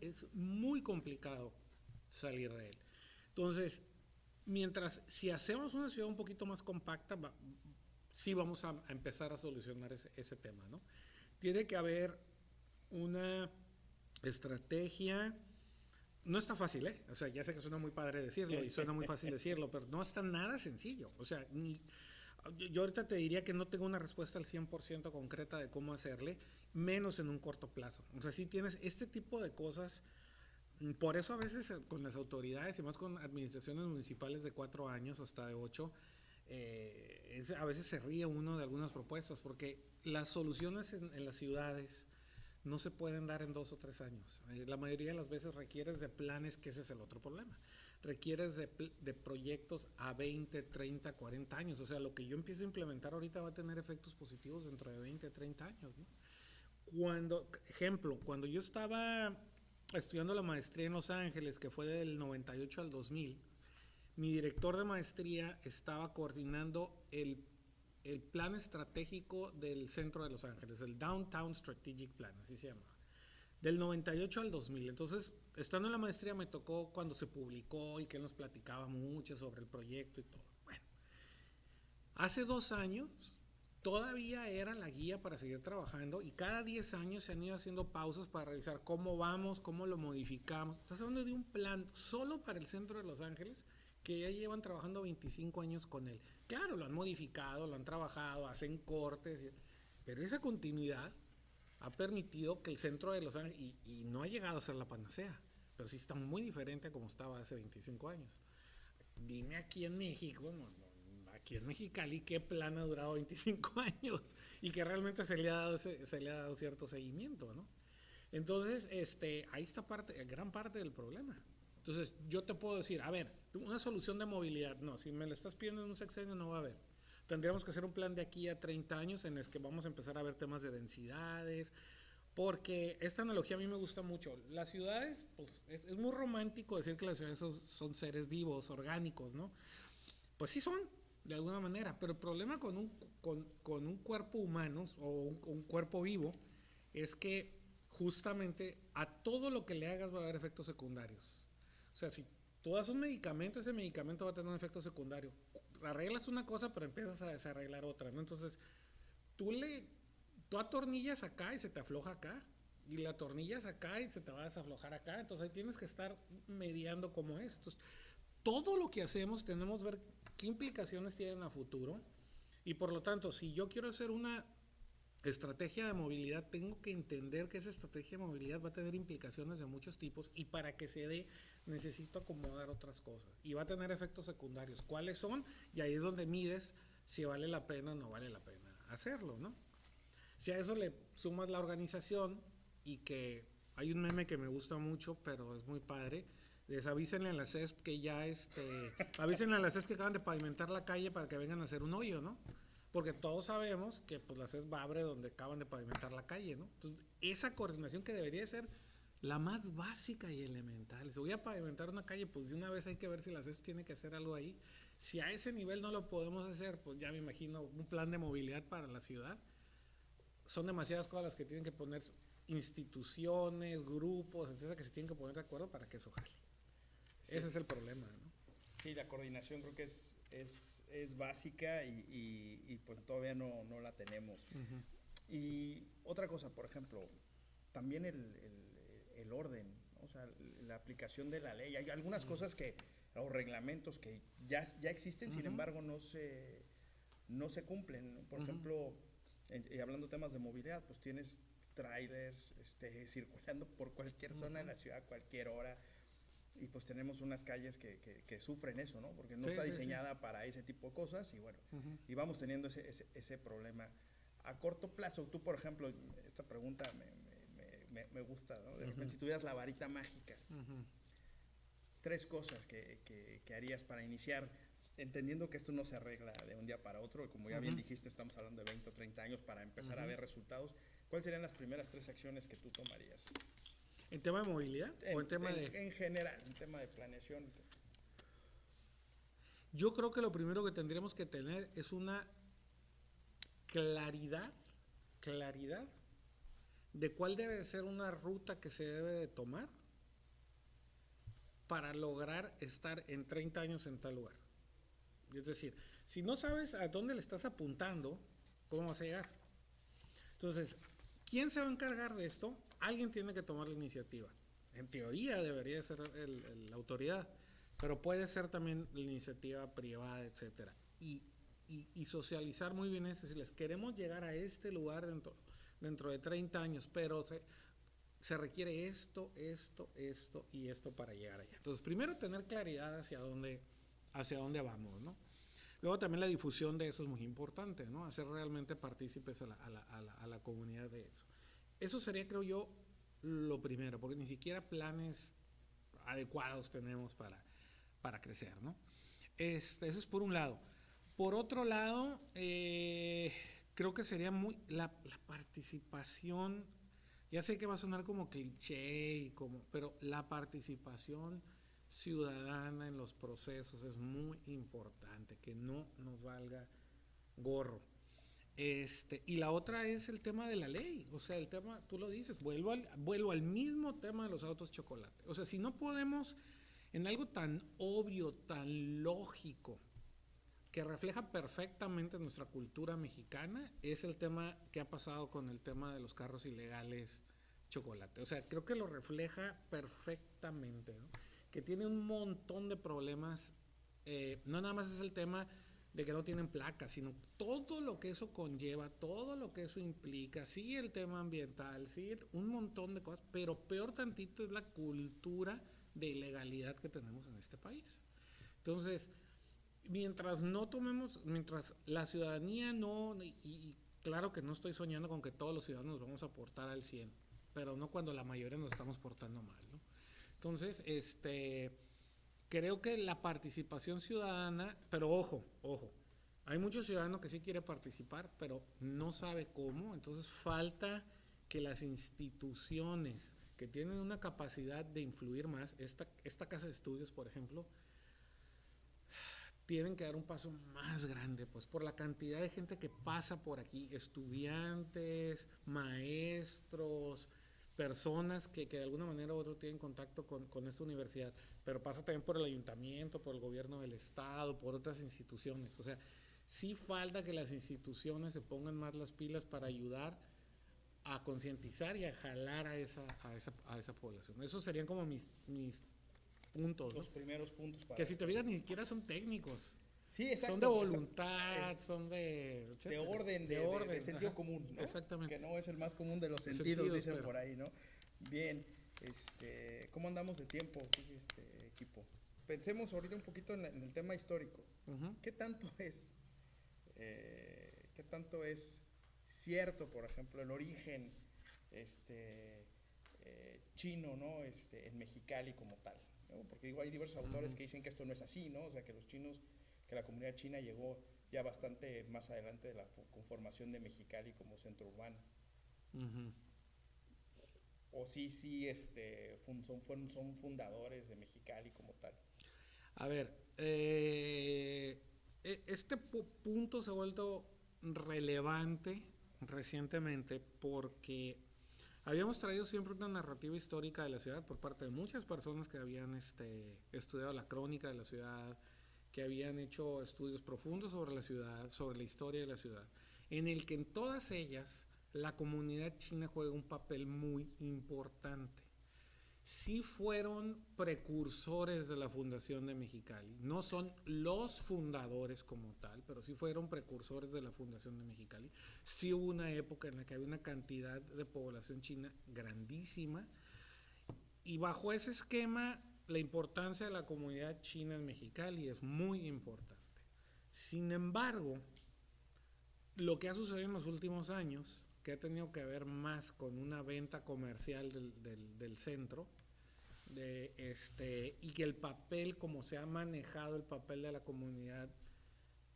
es muy complicado salir de él. Entonces, si hacemos una ciudad un poquito más compacta, sí vamos a empezar a solucionar ese tema, ¿no? Tiene que haber una estrategia. No está fácil, ¿eh? O sea, ya sé que suena muy padre decirlo y suena muy fácil decirlo, pero no está nada sencillo. O sea, yo ahorita te diría que no tengo una respuesta al 100% concreta de cómo hacerle, menos en un corto plazo. O sea, si tienes este tipo de cosas, por eso a veces con las autoridades y más con administraciones municipales de 4 años hasta de 8, a veces se ríe uno de algunas propuestas, porque las soluciones en las ciudades no se pueden dar en 2 o 3 años. La mayoría de las veces requieres de planes, que ese es el otro problema. Requieres de proyectos a 20, 30, 40 años. O sea, lo que yo empiezo a implementar ahorita va a tener efectos positivos dentro de 20, 30 años, ¿no? Cuando yo estaba estudiando la maestría en Los Ángeles, que fue del 98 al 2000, mi director de maestría estaba coordinando el plan estratégico del centro de Los Ángeles, el Downtown Strategic Plan, así se llama, del 98 al 2000. Entonces, estando en la maestría me tocó cuando se publicó y que él nos platicaba mucho sobre el proyecto y todo. Bueno, hace 2 años todavía era la guía para seguir trabajando y cada 10 años se han ido haciendo pausas para revisar cómo vamos, cómo lo modificamos. Estás hablando de un plan solo para el centro de Los Ángeles que ya llevan trabajando 25 años con él. Claro, lo han modificado, lo han trabajado, hacen cortes, pero esa continuidad ha permitido que el centro de Los Ángeles, y no ha llegado a ser la panacea, pero sí está muy diferente a como estaba hace 25 años. Dime aquí en México, aquí en Mexicali, qué plan ha durado 25 años y que realmente se le ha dado cierto seguimiento, ¿no? Entonces, ahí está gran parte del problema. Entonces, yo te puedo decir, a ver, una solución de movilidad, no, si me la estás pidiendo en un sexenio no va a haber. Tendríamos que hacer un plan de aquí a 30 años en el que vamos a empezar a ver temas de densidades, porque esta analogía a mí me gusta mucho. Las ciudades, pues es muy romántico decir que las ciudades son seres vivos, orgánicos, ¿no? Pues sí son, de alguna manera, pero el problema con un cuerpo humano o un cuerpo vivo es que justamente a todo lo que le hagas va a haber efectos secundarios. O sea, si tú das un medicamento, ese medicamento va a tener un efecto secundario. Arreglas una cosa, pero empiezas a desarreglar otra, ¿no? Entonces, tú atornillas acá y se te afloja acá, y la atornillas acá y se te va a desaflojar acá. Entonces, ahí tienes que estar mediando cómo es. Entonces, todo lo que hacemos tenemos que ver qué implicaciones tienen a futuro, y por lo tanto, si yo quiero hacer una estrategia de movilidad, tengo que entender que esa estrategia de movilidad va a tener implicaciones de muchos tipos y para que se dé necesito acomodar otras cosas y va a tener efectos secundarios. ¿Cuáles son? Y ahí es donde mides si vale la pena o no vale la pena hacerlo, ¿no? Si a eso le sumas la organización y que hay un meme que me gusta mucho, pero es muy padre, avísenle a la CESP que avísenle a la CESP que acaban de pavimentar la calle para que vengan a hacer un hoyo, ¿no? Porque todos sabemos que pues la CESP va a abrir donde acaban de pavimentar la calle, ¿no? Entonces, esa coordinación que debería ser la más básica y elemental. Si voy a pavimentar una calle, pues de una vez hay que ver si la CESP tiene que hacer algo ahí. Si a ese nivel no lo podemos hacer, pues ya me imagino un plan de movilidad para la ciudad. Son demasiadas cosas las que tienen que poner instituciones, grupos, etcétera, que se tienen que poner de acuerdo para que eso jale. Sí. Ese es el problema, ¿no? Sí, la coordinación creo que es básica y pues todavía no la tenemos. Uh-huh. Y otra cosa, por ejemplo, también el orden, ¿no? O sea, la aplicación de la ley. Hay algunas cosas o reglamentos que ya existen, sin embargo no se cumplen, ¿no? Por ejemplo, hablando de temas de movilidad, pues tienes trailers circulando por cualquier zona de la ciudad a cualquier hora. Y pues tenemos unas calles que sufren eso, ¿no? Porque no está diseñada para ese tipo de cosas y bueno, y vamos teniendo ese problema. A corto plazo, tú por ejemplo, esta pregunta me gusta, ¿no? De repente, si tuvieras la varita mágica, 3 cosas que harías para iniciar, entendiendo que esto no se arregla de un día para otro, como ya bien dijiste, estamos hablando de 20 o 30 años para empezar a ver resultados. ¿Cuáles serían las primeras 3 acciones que tú tomarías? ¿En tema de movilidad o en tema de...? En general, en tema de planeación. Yo creo que lo primero que tendríamos que tener es una claridad de cuál debe ser una ruta que se debe de tomar para lograr estar en 30 años en tal lugar. Es decir, si no sabes a dónde le estás apuntando, ¿cómo vas a llegar? Entonces, ¿quién se va a encargar de esto? Alguien tiene que tomar la iniciativa. En teoría debería ser la autoridad, pero puede ser también la iniciativa privada, etcétera. Y socializar muy bien eso, decirles, queremos llegar a este lugar dentro de 30 años, pero se requiere esto y esto para llegar allá. Entonces, primero tener claridad hacia dónde vamos, ¿no? Luego también la difusión de eso es muy importante, ¿no? Hacer realmente partícipes a la comunidad de eso. Eso sería, creo yo, lo primero, porque ni siquiera planes adecuados tenemos para crecer, ¿no? Eso es por un lado. Por otro lado, creo que sería la participación. Ya sé que va a sonar como cliché, pero la participación ciudadana en los procesos es muy importante, que no nos valga gorro. Y la otra es el tema de la ley, o sea, el tema, tú lo dices, vuelvo al mismo tema de los autos chocolate. O sea, si no podemos, en algo tan obvio, tan lógico, que refleja perfectamente nuestra cultura mexicana, es el tema que ha pasado con el tema de los carros ilegales chocolate. O sea, creo que lo refleja perfectamente, ¿no? Que tiene un montón de problemas. No nada más es el tema de que no tienen placas, sino todo lo que eso conlleva, todo lo que eso implica, sí el tema ambiental, sí un montón de cosas, pero peor tantito es la cultura de ilegalidad que tenemos en este país. Entonces, mientras la ciudadanía no, y claro que no estoy soñando con que todos los ciudadanos nos vamos a portar al 100, pero no cuando la mayoría nos estamos portando mal, ¿no? Entonces, creo que la participación ciudadana, pero ojo, hay muchos ciudadanos que sí quiere participar, pero no sabe cómo, entonces falta que las instituciones que tienen una capacidad de influir más, esta casa de estudios, por ejemplo, tienen que dar un paso más grande, pues por la cantidad de gente que pasa por aquí, estudiantes, maestros, personas que de alguna manera u otra tienen contacto con esta universidad, pero pasa también por el ayuntamiento, por el gobierno del estado, por otras instituciones. O sea, sí falta que las instituciones se pongan más las pilas para ayudar a concientizar y a jalar a esa población. Esos serían como mis puntos, los ¿no? primeros puntos para... Que si te fijas ni siquiera son técnicos. Sí, exacto. Son de voluntad, son de... De orden, de sentido ajá, común, ¿no? Exactamente. Que no es el más común de los sentidos, dicen pero... por ahí, ¿no? Bien, ¿cómo andamos de tiempo, equipo? Pensemos ahorita un poquito en el tema histórico. ¿Qué tanto es cierto, por ejemplo, el origen chino, ¿no? En Mexicali como tal, ¿no? Porque digo, hay diversos autores que dicen que esto no es así, ¿no? O sea, que la comunidad china llegó ya bastante más adelante de la conformación de Mexicali como centro urbano. O sí, son fundadores de Mexicali como tal. A ver, este punto se ha vuelto relevante recientemente porque habíamos traído siempre una narrativa histórica de la ciudad por parte de muchas personas que habían estudiado la crónica de la ciudad, que habían hecho estudios profundos sobre la ciudad, sobre la historia de la ciudad, en el que en todas ellas la comunidad china juega un papel muy importante. Sí fueron precursores de la fundación de Mexicali. No son los fundadores como tal, pero sí fueron precursores de la fundación de Mexicali. Sí hubo una época en la que había una cantidad de población china grandísima y bajo ese esquema la importancia de la comunidad china en Mexicali es muy importante. Sin embargo, lo que ha sucedido en los últimos años, que ha tenido que ver más con una venta comercial del centro, y que el papel, como se ha manejado el papel de la comunidad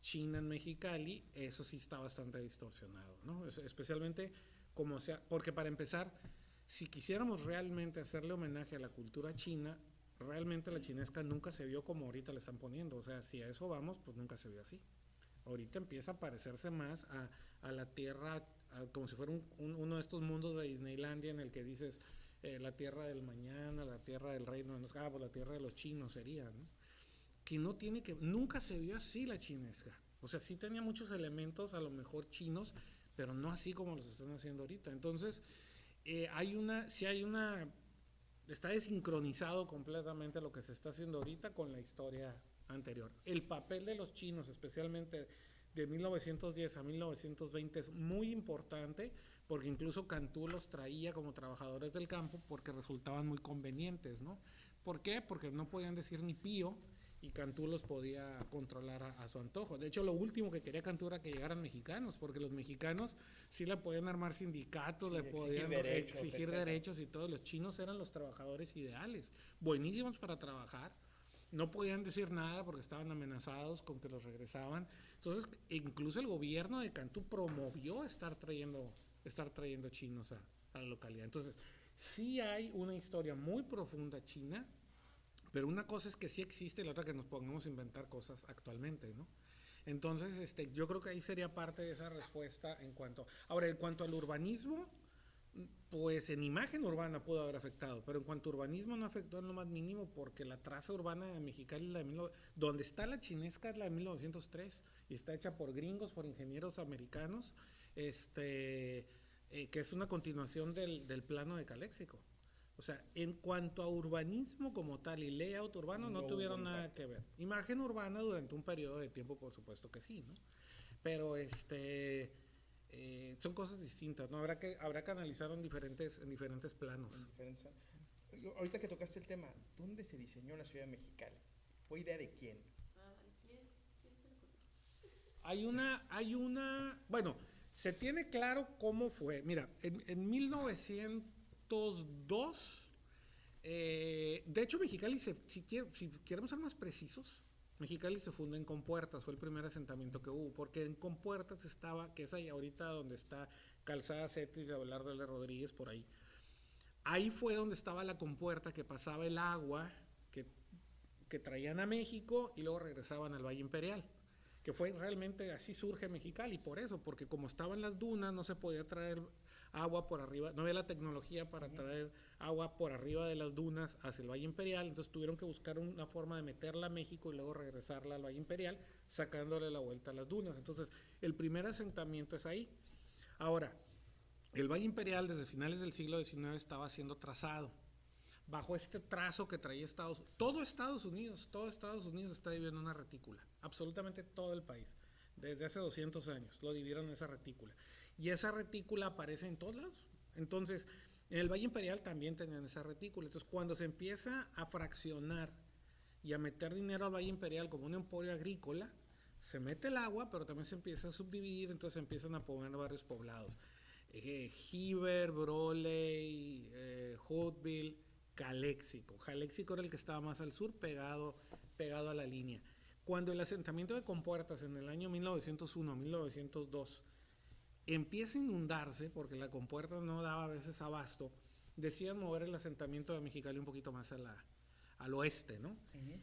china en Mexicali, eso sí está bastante distorsionado, ¿no? Especialmente como sea, porque para empezar, si quisiéramos realmente hacerle homenaje a la cultura china, realmente la chinesca nunca se vio como ahorita le están poniendo, o sea, si a eso vamos, pues nunca se vio así. Ahorita empieza a parecerse más a la tierra, como si fuera uno de estos mundos de Disneylandia en el que dices la tierra del mañana, la tierra del reino de los cabos, la tierra de los chinos sería, ¿no? Que no tiene que, nunca se vio así la chinesca. O sea, sí tenía muchos elementos a lo mejor chinos, pero no así como los están haciendo ahorita. Entonces, está desincronizado completamente lo que se está haciendo ahorita con la historia anterior. El papel de los chinos, especialmente de 1910 a 1920, es muy importante porque incluso Cantú los traía como trabajadores del campo porque resultaban muy convenientes, ¿no? ¿Por qué? Porque no podían decir ni pío y Cantú los podía controlar a su antojo. De hecho, lo último que quería Cantú era que llegaran mexicanos, porque los mexicanos sí le podían armar sindicatos, sí, le podían exigir derechos y todo. Los chinos eran los trabajadores ideales, buenísimos para trabajar. No podían decir nada porque estaban amenazados con que los regresaban. Entonces, incluso el gobierno de Cantú promovió estar trayendo chinos a la localidad. Entonces, sí hay una historia muy profunda china, pero una cosa es que sí existe y la otra que nos pongamos a inventar cosas actualmente, ¿no? Entonces, yo creo que ahí sería parte de esa respuesta en cuanto al urbanismo, pues en imagen urbana pudo haber afectado, pero en cuanto a urbanismo no afectó en lo más mínimo porque la traza urbana de Mexicali, donde está la chinesca, es la de 1903 y está hecha por gringos, por ingenieros americanos, que es una continuación del plano de Caléxico. O sea, en cuanto a urbanismo como tal y layout urbano no tuvieron nada que ver. Imagen urbana durante un periodo de tiempo, por supuesto que sí, ¿no? Pero son cosas distintas, ¿no? Habrá que analizar en diferentes planos. Ahorita que tocaste el tema, ¿dónde se diseñó la ciudad de Mexicali? ¿Fue idea de quién? Bueno, se tiene claro cómo fue. Mira, en 1902, de hecho Mexicali, si queremos ser más precisos, Mexicali se funda en Compuertas, fue el primer asentamiento que hubo, porque en Compuertas estaba, que es ahí ahorita donde está Calzada Cetis de Abelardo L. Rodríguez, por ahí. Ahí fue donde estaba la compuerta que pasaba el agua que traían a México y luego regresaban al Valle Imperial, que fue realmente así surge Mexicali, por eso, porque como estaban las dunas no se podía traer agua por arriba, no había la tecnología para traer agua por arriba de las dunas hacia el Valle Imperial, entonces tuvieron que buscar una forma de meterla a México y luego regresarla al Valle Imperial, sacándole la vuelta a las dunas. Entonces, el primer asentamiento es ahí. Ahora, el Valle Imperial desde finales del siglo XIX estaba siendo trazado bajo este trazo que traía todo Estados Unidos está dividido en una retícula, absolutamente todo el país, desde hace 200 años lo dividieron en esa retícula, y esa retícula aparece en todos lados. Entonces, en el Valle Imperial también tenían esa retícula. Entonces, cuando se empieza a fraccionar y a meter dinero al Valle Imperial como un emporio agrícola, se mete el agua, pero también se empieza a subdividir, entonces se empiezan a poner varios poblados. Heber, Broley, Hoodville, Caléxico. Caléxico era el que estaba más al sur, pegado a la línea. Cuando el asentamiento de Compuertas en el año 1901-1902 empieza a inundarse, porque la Compuerta no daba a veces abasto, decían mover el asentamiento de Mexicali un poquito más al oeste, ¿no? Uh-huh.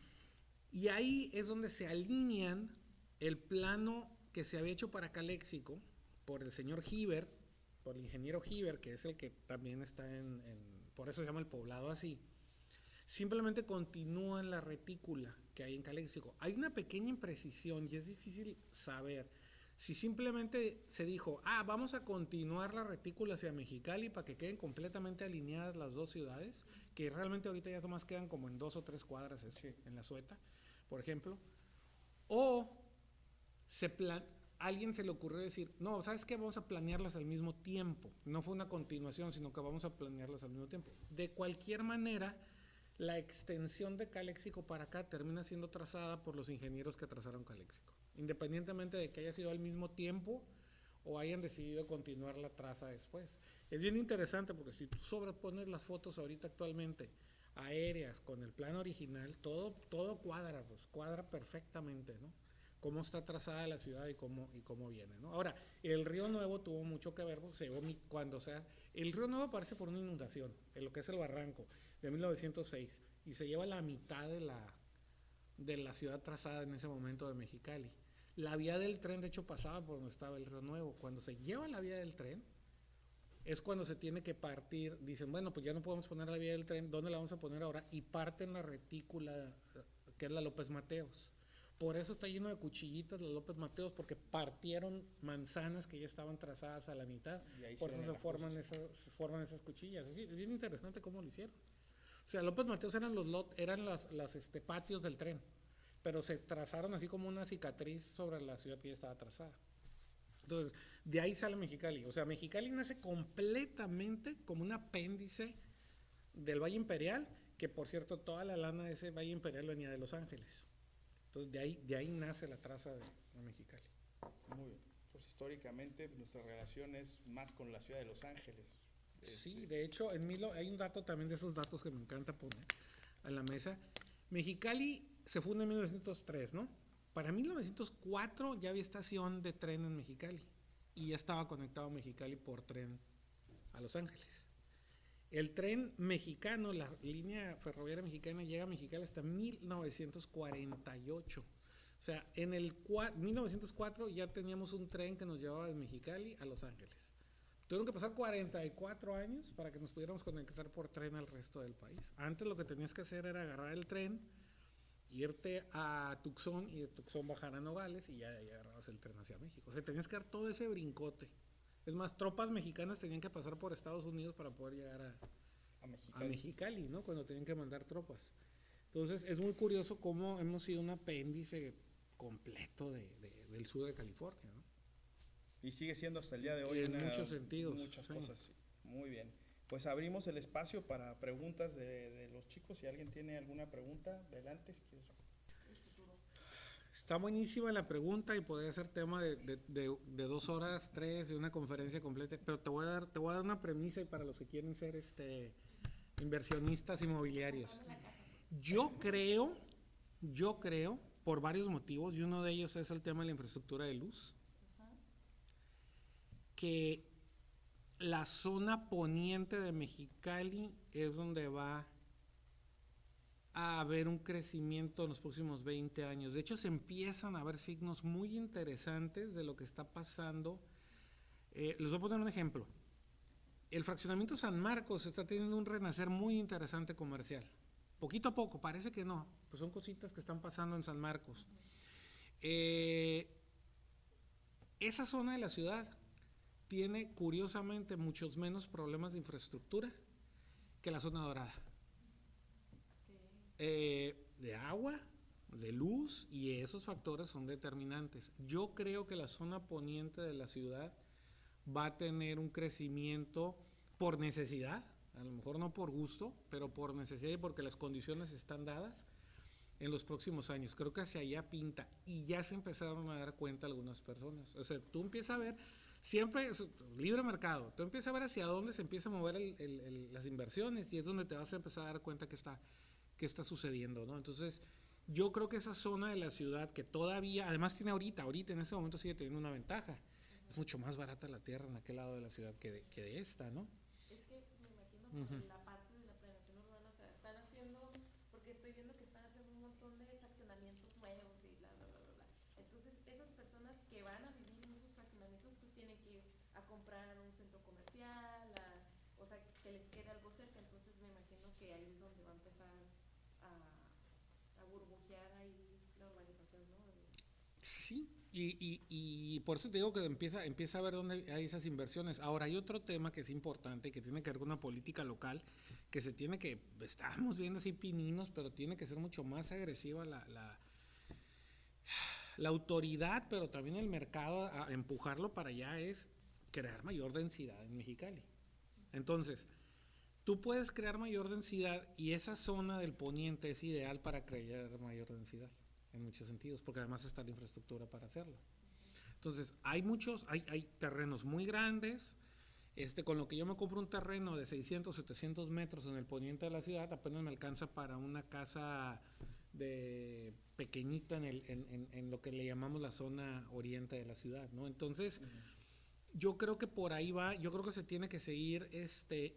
Y ahí es donde se alinean el plano que se había hecho para Caléxico por el señor Heber, por el ingeniero Heber, que es el que también está por eso se llama el poblado así. Simplemente continúa en la retícula que hay en Caléxico. Hay una pequeña imprecisión y es difícil saber si simplemente se dijo, vamos a continuar la retícula hacia Mexicali para que queden completamente alineadas las dos ciudades, que realmente ahorita ya nomás quedan como en 2 o 3 cuadras en la Sueta, por ejemplo, o alguien se le ocurrió decir, no, ¿sabes qué? Vamos a planearlas al mismo tiempo. No fue una continuación, sino que vamos a planearlas al mismo tiempo. De cualquier manera, la extensión de Caléxico para acá termina siendo trazada por los ingenieros que trazaron Caléxico, independientemente de que haya sido al mismo tiempo o hayan decidido continuar la traza después. Es bien interesante porque si tú sobrepones las fotos ahorita actualmente aéreas, con el plan original, todo cuadra, pues, cuadra perfectamente, ¿no? Cómo está trazada la ciudad y cómo viene, ¿no? Ahora, el Río Nuevo tuvo mucho que ver, porque el Río Nuevo aparece por una inundación, en lo que es el barranco, de 1906, y se lleva la mitad de la ciudad trazada en ese momento de Mexicali. La vía del tren, de hecho, pasaba por donde estaba el Río Nuevo. Cuando se lleva la vía del tren, es cuando se tiene que partir. Dicen, bueno, pues ya no podemos poner la vía del tren, ¿dónde la vamos a poner ahora? Y parten la retícula, que es la López Mateos. Por eso está lleno de cuchillitas la López Mateos, porque partieron manzanas que ya estaban trazadas a la mitad. Por eso se forman esas cuchillas. Es bien interesante cómo lo hicieron. O sea, López Mateos eran las patios del tren, pero se trazaron así como una cicatriz sobre la ciudad que ya estaba trazada. Entonces, de ahí sale Mexicali. O sea, Mexicali nace completamente como un apéndice del Valle Imperial, que por cierto, toda la lana de ese Valle Imperial venía de Los Ángeles. Entonces, de ahí nace la traza de Mexicali. Muy bien. Entonces, históricamente, nuestra relación es más con la ciudad de Los Ángeles. Sí, de hecho, hay un dato también de esos datos que me encanta poner a la mesa. Mexicali se funda en 1903, ¿no? Para 1904 ya había estación de tren en Mexicali y ya estaba conectado Mexicali por tren a Los Ángeles. El tren mexicano, la línea ferroviaria mexicana, llega a Mexicali hasta 1948. O sea, en el 1904 ya teníamos un tren que nos llevaba de Mexicali a Los Ángeles. Tuvieron que pasar 44 años para que nos pudiéramos conectar por tren al resto del país. Antes lo que tenías que hacer era agarrar el tren, irte a Tucson y de Tucson bajar a Nogales y ya de ahí agarrabas el tren hacia México. O sea, tenías que dar todo ese brincote. Es más, tropas mexicanas tenían que pasar por Estados Unidos para poder llegar a Mexicali, ¿no? Cuando tenían que mandar tropas. Entonces, es muy curioso cómo hemos sido un apéndice completo del sur de California, ¿no? Y sigue siendo hasta el día de hoy en muchos sentidos. Muchas cosas. Muy bien. Pues abrimos el espacio para preguntas de los chicos. Si alguien tiene alguna pregunta, adelante. Si quieres. Está buenísima la pregunta y podría ser tema de 2 horas, 3, de una conferencia completa. Pero te voy a dar una premisa y para los que quieren ser inversionistas inmobiliarios. Yo creo, por varios motivos, y uno de ellos es el tema de la infraestructura de luz, que la zona poniente de Mexicali es donde va a haber un crecimiento en los próximos 20 años. De hecho, se empiezan a ver signos muy interesantes de lo que está pasando. Les voy a poner un ejemplo. El fraccionamiento San Marcos está teniendo un renacer muy interesante comercial. Poquito a poco, parece que no, pues son cositas que están pasando en San Marcos. Esa zona de la ciudad tiene curiosamente muchos menos problemas de infraestructura que la zona dorada. De agua, de luz, y esos factores son determinantes. Yo creo que la zona poniente de la ciudad va a tener un crecimiento por necesidad, a lo mejor no por gusto, pero por necesidad y porque las condiciones están dadas en los próximos años. Creo que hacia allá pinta y ya se empezaron a dar cuenta algunas personas. O sea, tú empiezas a ver, siempre es libre mercado, tú empiezas a ver hacia dónde se empieza a mover las inversiones y es donde te vas a empezar a dar cuenta que está sucediendo, ¿no? Entonces, yo creo que esa zona de la ciudad que todavía, además tiene ahorita en ese momento sigue teniendo una ventaja. Es mucho más barata la tierra en aquel lado de la ciudad que de esta, ¿no? Es que me imagino que la parte de la planeación urbana, o sea, están haciendo, porque estoy viendo que están haciendo un montón de fraccionamientos nuevos y bla, bla, bla, bla, bla. Entonces, esas personas que van a vivir en esos fraccionamientos, pues tienen que ir a comprar un centro comercial, o sea, que les quede algo cerca. Entonces, me imagino que ahí es donde va a empezar a burbujear ahí la urbanización, ¿no? Sí, y por eso te digo que empieza a ver dónde hay esas inversiones. Ahora, hay otro tema que es importante, que tiene que ver con una política local, que estamos viendo así pininos, pero tiene que ser mucho más agresiva la autoridad, pero también el mercado a empujarlo para allá, es crear mayor densidad en Mexicali. Entonces, tú puedes crear mayor densidad y esa zona del poniente es ideal para crear mayor densidad en muchos sentidos, porque además está la infraestructura para hacerlo. Entonces, hay terrenos muy grandes, Con lo que yo me compro un terreno de 600, 700 metros en el poniente de la ciudad, apenas me alcanza para una casa de pequeñita en lo que le llamamos la zona oriente de la ciudad, ¿no? Entonces, yo creo que por ahí va, yo creo que se tiene que seguir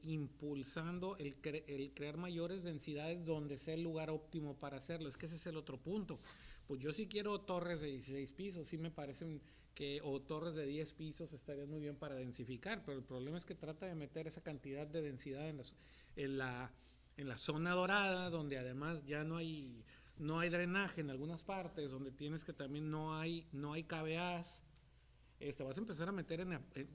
impulsando el crear mayores densidades donde sea el lugar óptimo para hacerlo. Es que ese es el otro punto. Pues yo sí quiero torres de 16 pisos, sí me parecen o torres de 10 pisos estarían muy bien para densificar, pero el problema es que trata de meter esa cantidad de densidad en la zona dorada, donde además ya no hay drenaje en algunas partes, donde tienes que también no hay KVAs. Vas a empezar a meter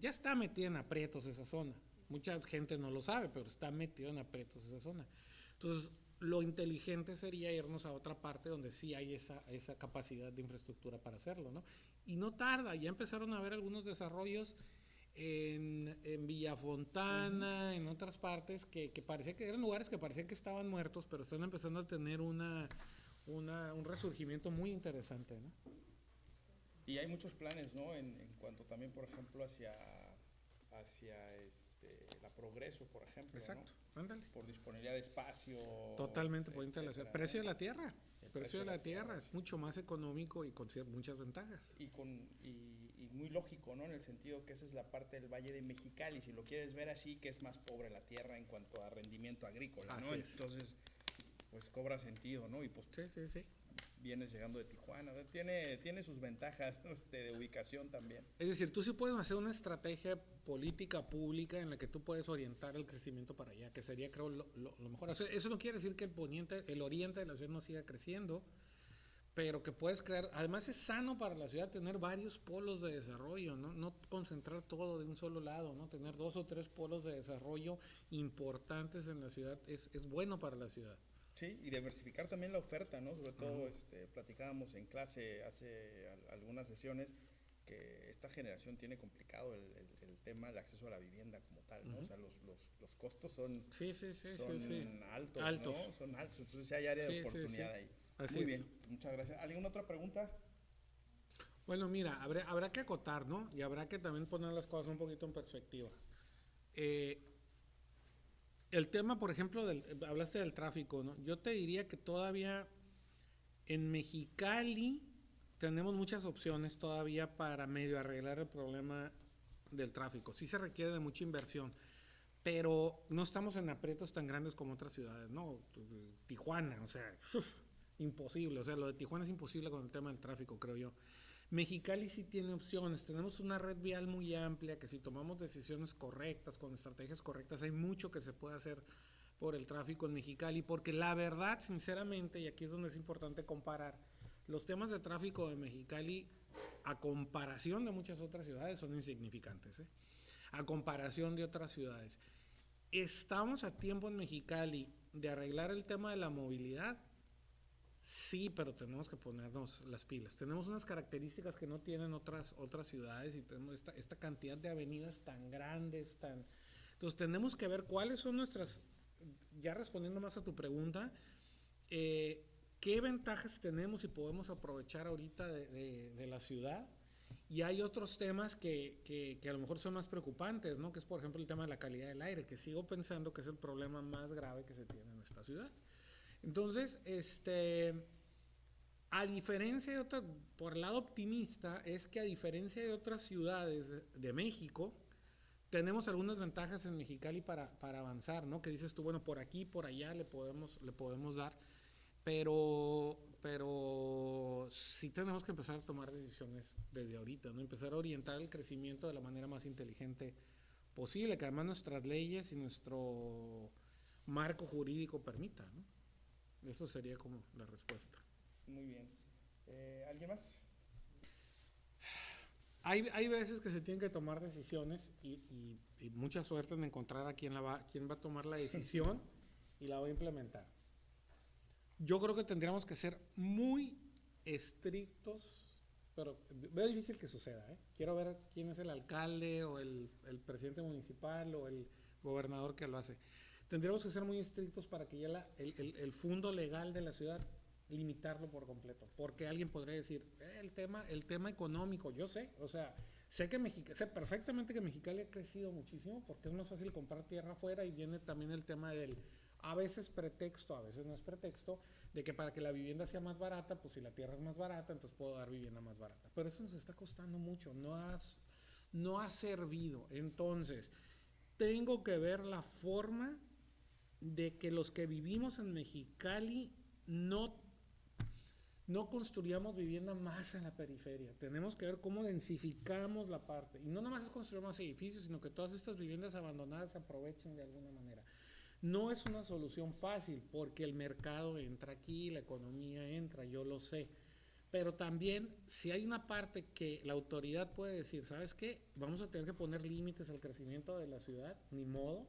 ya está metida en aprietos esa zona. Mucha gente no lo sabe, pero está metida en aprietos esa zona. Entonces, lo inteligente sería irnos a otra parte donde sí hay esa capacidad de infraestructura para hacerlo, ¿no? Y no tarda, ya empezaron a haber algunos desarrollos en Villafontana, en otras partes, que parecía que eran lugares que parecían que estaban muertos, pero están empezando a tener un resurgimiento muy interesante, ¿no? Y hay muchos planes, ¿no? En cuanto también, por ejemplo, hacia la Progreso, por ejemplo. Exacto, ¿no? ándale. Por disponibilidad de espacio. Totalmente, por instalación. Precio de la tierra. El precio de la tierra es mucho más económico y con muchas ventajas. Y muy lógico, ¿no? En el sentido que esa es la parte del Valle de Mexicali, si lo quieres ver así, que es más pobre la tierra en cuanto a rendimiento agrícola, ¿no? Entonces, pues cobra sentido, ¿no? Y pues sí. Vienes llegando de Tijuana, tiene sus ventajas de ubicación también. Es decir, tú sí puedes hacer una estrategia política pública en la que tú puedes orientar el crecimiento para allá, que sería, creo, lo mejor. O sea, eso no quiere decir que el oriente de la ciudad no siga creciendo, pero que puedes crear, además es sano para la ciudad tener varios polos de desarrollo, no concentrar todo de un solo lado, ¿no? Tener 2 o 3 polos de desarrollo importantes en la ciudad es bueno para la ciudad. Sí, y diversificar también la oferta, ¿no? Sobre todo, platicábamos en clase hace algunas sesiones que esta generación tiene complicado el tema del acceso a la vivienda como tal, ¿no? O sea, los costos son altos, ¿no? Son altos, entonces hay área de oportunidad ahí. Así Muy bien, muchas gracias. ¿Alguna otra pregunta? Bueno, mira, habrá que acotar, ¿no? Y habrá que también poner las cosas un poquito en perspectiva. El tema, por ejemplo, hablaste del tráfico, ¿no? Yo te diría que todavía en Mexicali tenemos muchas opciones todavía para medio arreglar el problema del tráfico. Sí se requiere de mucha inversión, pero no estamos en aprietos tan grandes como otras ciudades, ¿no? Tijuana, o sea, imposible. O sea, lo de Tijuana es imposible con el tema del tráfico, creo yo. Mexicali sí tiene opciones, tenemos una red vial muy amplia que si tomamos decisiones correctas, con estrategias correctas, hay mucho que se puede hacer por el tráfico en Mexicali, porque la verdad, sinceramente, y aquí es donde es importante comparar, los temas de tráfico de Mexicali, a comparación de muchas otras ciudades, son insignificantes, ¿eh? A comparación de otras ciudades. ¿Estamos a tiempo en Mexicali de arreglar el tema de la movilidad? Sí, pero tenemos que ponernos las pilas. Tenemos unas características que no tienen otras ciudades y tenemos esta cantidad de avenidas tan grandes, Entonces tenemos que ver cuáles son nuestras, ya respondiendo más a tu pregunta, qué ventajas tenemos y podemos aprovechar ahorita de la ciudad. Y hay otros temas que a lo mejor son más preocupantes, ¿no? Que es, por ejemplo, el tema de la calidad del aire, que sigo pensando que es el problema más grave que se tiene en esta ciudad. Entonces, a diferencia de por el lado optimista, es que a diferencia de otras ciudades de México, tenemos algunas ventajas en Mexicali para avanzar, ¿no? Que dices tú, bueno, por aquí, por allá le podemos dar, pero sí tenemos que empezar a tomar decisiones desde ahorita, ¿no? Empezar a orientar el crecimiento de la manera más inteligente posible, que además nuestras leyes y nuestro marco jurídico permita, ¿no? Eso sería como la respuesta. Muy bien. ¿Alguien más? Hay veces que se tienen que tomar decisiones y mucha suerte en encontrar a quién va a tomar la decisión y la va a implementar. Yo creo que tendríamos que ser muy estrictos, pero veo difícil que suceda, ¿eh? Quiero ver quién es el alcalde o el presidente municipal o el gobernador que lo hace. Tendríamos que ser muy estrictos para que ya el fondo legal de la ciudad limitarlo por completo, porque alguien podría decir el tema económico, yo sé, o sea, Sé perfectamente que Mexicali ha crecido muchísimo porque es más fácil comprar tierra afuera, y viene también el tema del, a veces pretexto, a veces no es pretexto, de que para que la vivienda sea más barata, pues si la tierra es más barata, entonces puedo dar vivienda más barata. Pero eso nos está costando mucho, no ha servido. Entonces, tengo que ver la forma de que los que vivimos en Mexicali no construyamos vivienda más en la periferia. Tenemos que ver cómo densificamos la parte. Y no nada más es construir más edificios, sino que todas estas viviendas abandonadas se aprovechen de alguna manera. No es una solución fácil porque el mercado entra aquí, la economía entra, yo lo sé. Pero también, si hay una parte que la autoridad puede decir, ¿sabes qué? Vamos a tener que poner límites al crecimiento de la ciudad, ni modo,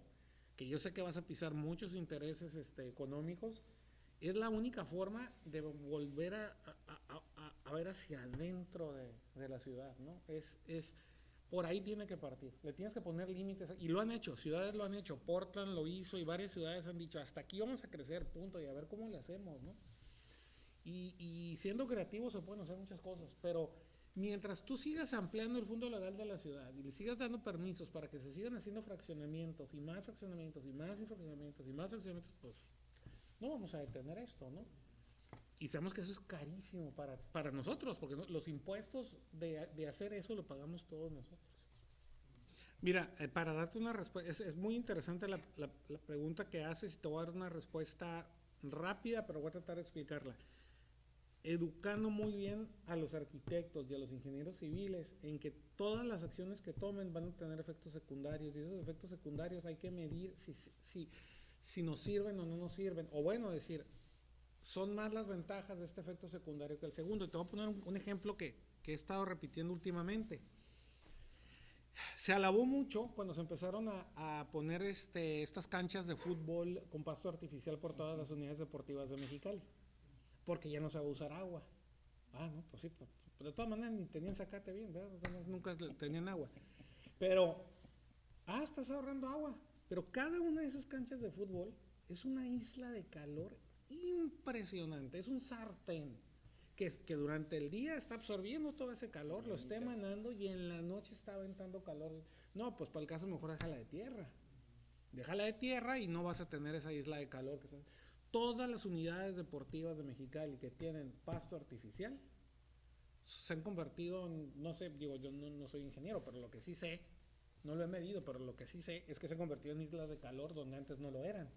que yo sé que vas a pisar muchos intereses económicos. Es la única forma de volver a ver hacia adentro de la ciudad, ¿no? Por ahí tiene que partir. Le tienes que poner límites, y lo han hecho, ciudades lo han hecho, Portland lo hizo, y varias ciudades han dicho, hasta aquí vamos a crecer, punto, y a ver cómo le hacemos, ¿no? Y siendo creativos se pueden hacer muchas cosas, pero mientras tú sigas ampliando el fondo legal de la ciudad y le sigas dando permisos para que se sigan haciendo fraccionamientos y más fraccionamientos y más fraccionamientos y más fraccionamientos, pues no vamos a detener esto, ¿no? Y sabemos que eso es carísimo para nosotros, porque los impuestos de hacer eso lo pagamos todos nosotros. Mira, para darte una respuesta, es muy interesante la pregunta que haces, y te voy a dar una respuesta rápida, pero voy a tratar de explicarla. Educando muy bien a los arquitectos y a los ingenieros civiles en que todas las acciones que tomen van a tener efectos secundarios, y esos efectos secundarios hay que medir si nos sirven o no nos sirven, o bueno, decir, son más las ventajas de este efecto secundario que el segundo. Y te voy a poner un ejemplo que he estado repitiendo últimamente. Se alabó mucho cuando se empezaron a poner estas canchas de fútbol con pasto artificial por todas las unidades deportivas de Mexicali, porque ya no se va a usar agua. No, pues sí, pues, de todas maneras ni tenían zacate bien, ¿verdad? Nunca tenían agua. Pero, estás ahorrando agua. Pero cada una de esas canchas de fútbol es una isla de calor impresionante, es un sartén que durante el día está absorbiendo todo ese calor, lo está emanando, y en la noche está aventando calor. No, pues para el caso mejor déjala de tierra y no vas a tener esa isla de calor. Todas las unidades deportivas de Mexicali que tienen pasto artificial se han convertido en, no sé, digo, yo no soy ingeniero, pero lo que sí sé, no lo he medido, pero lo que sí sé es que se han convertido en islas de calor donde antes no lo eran.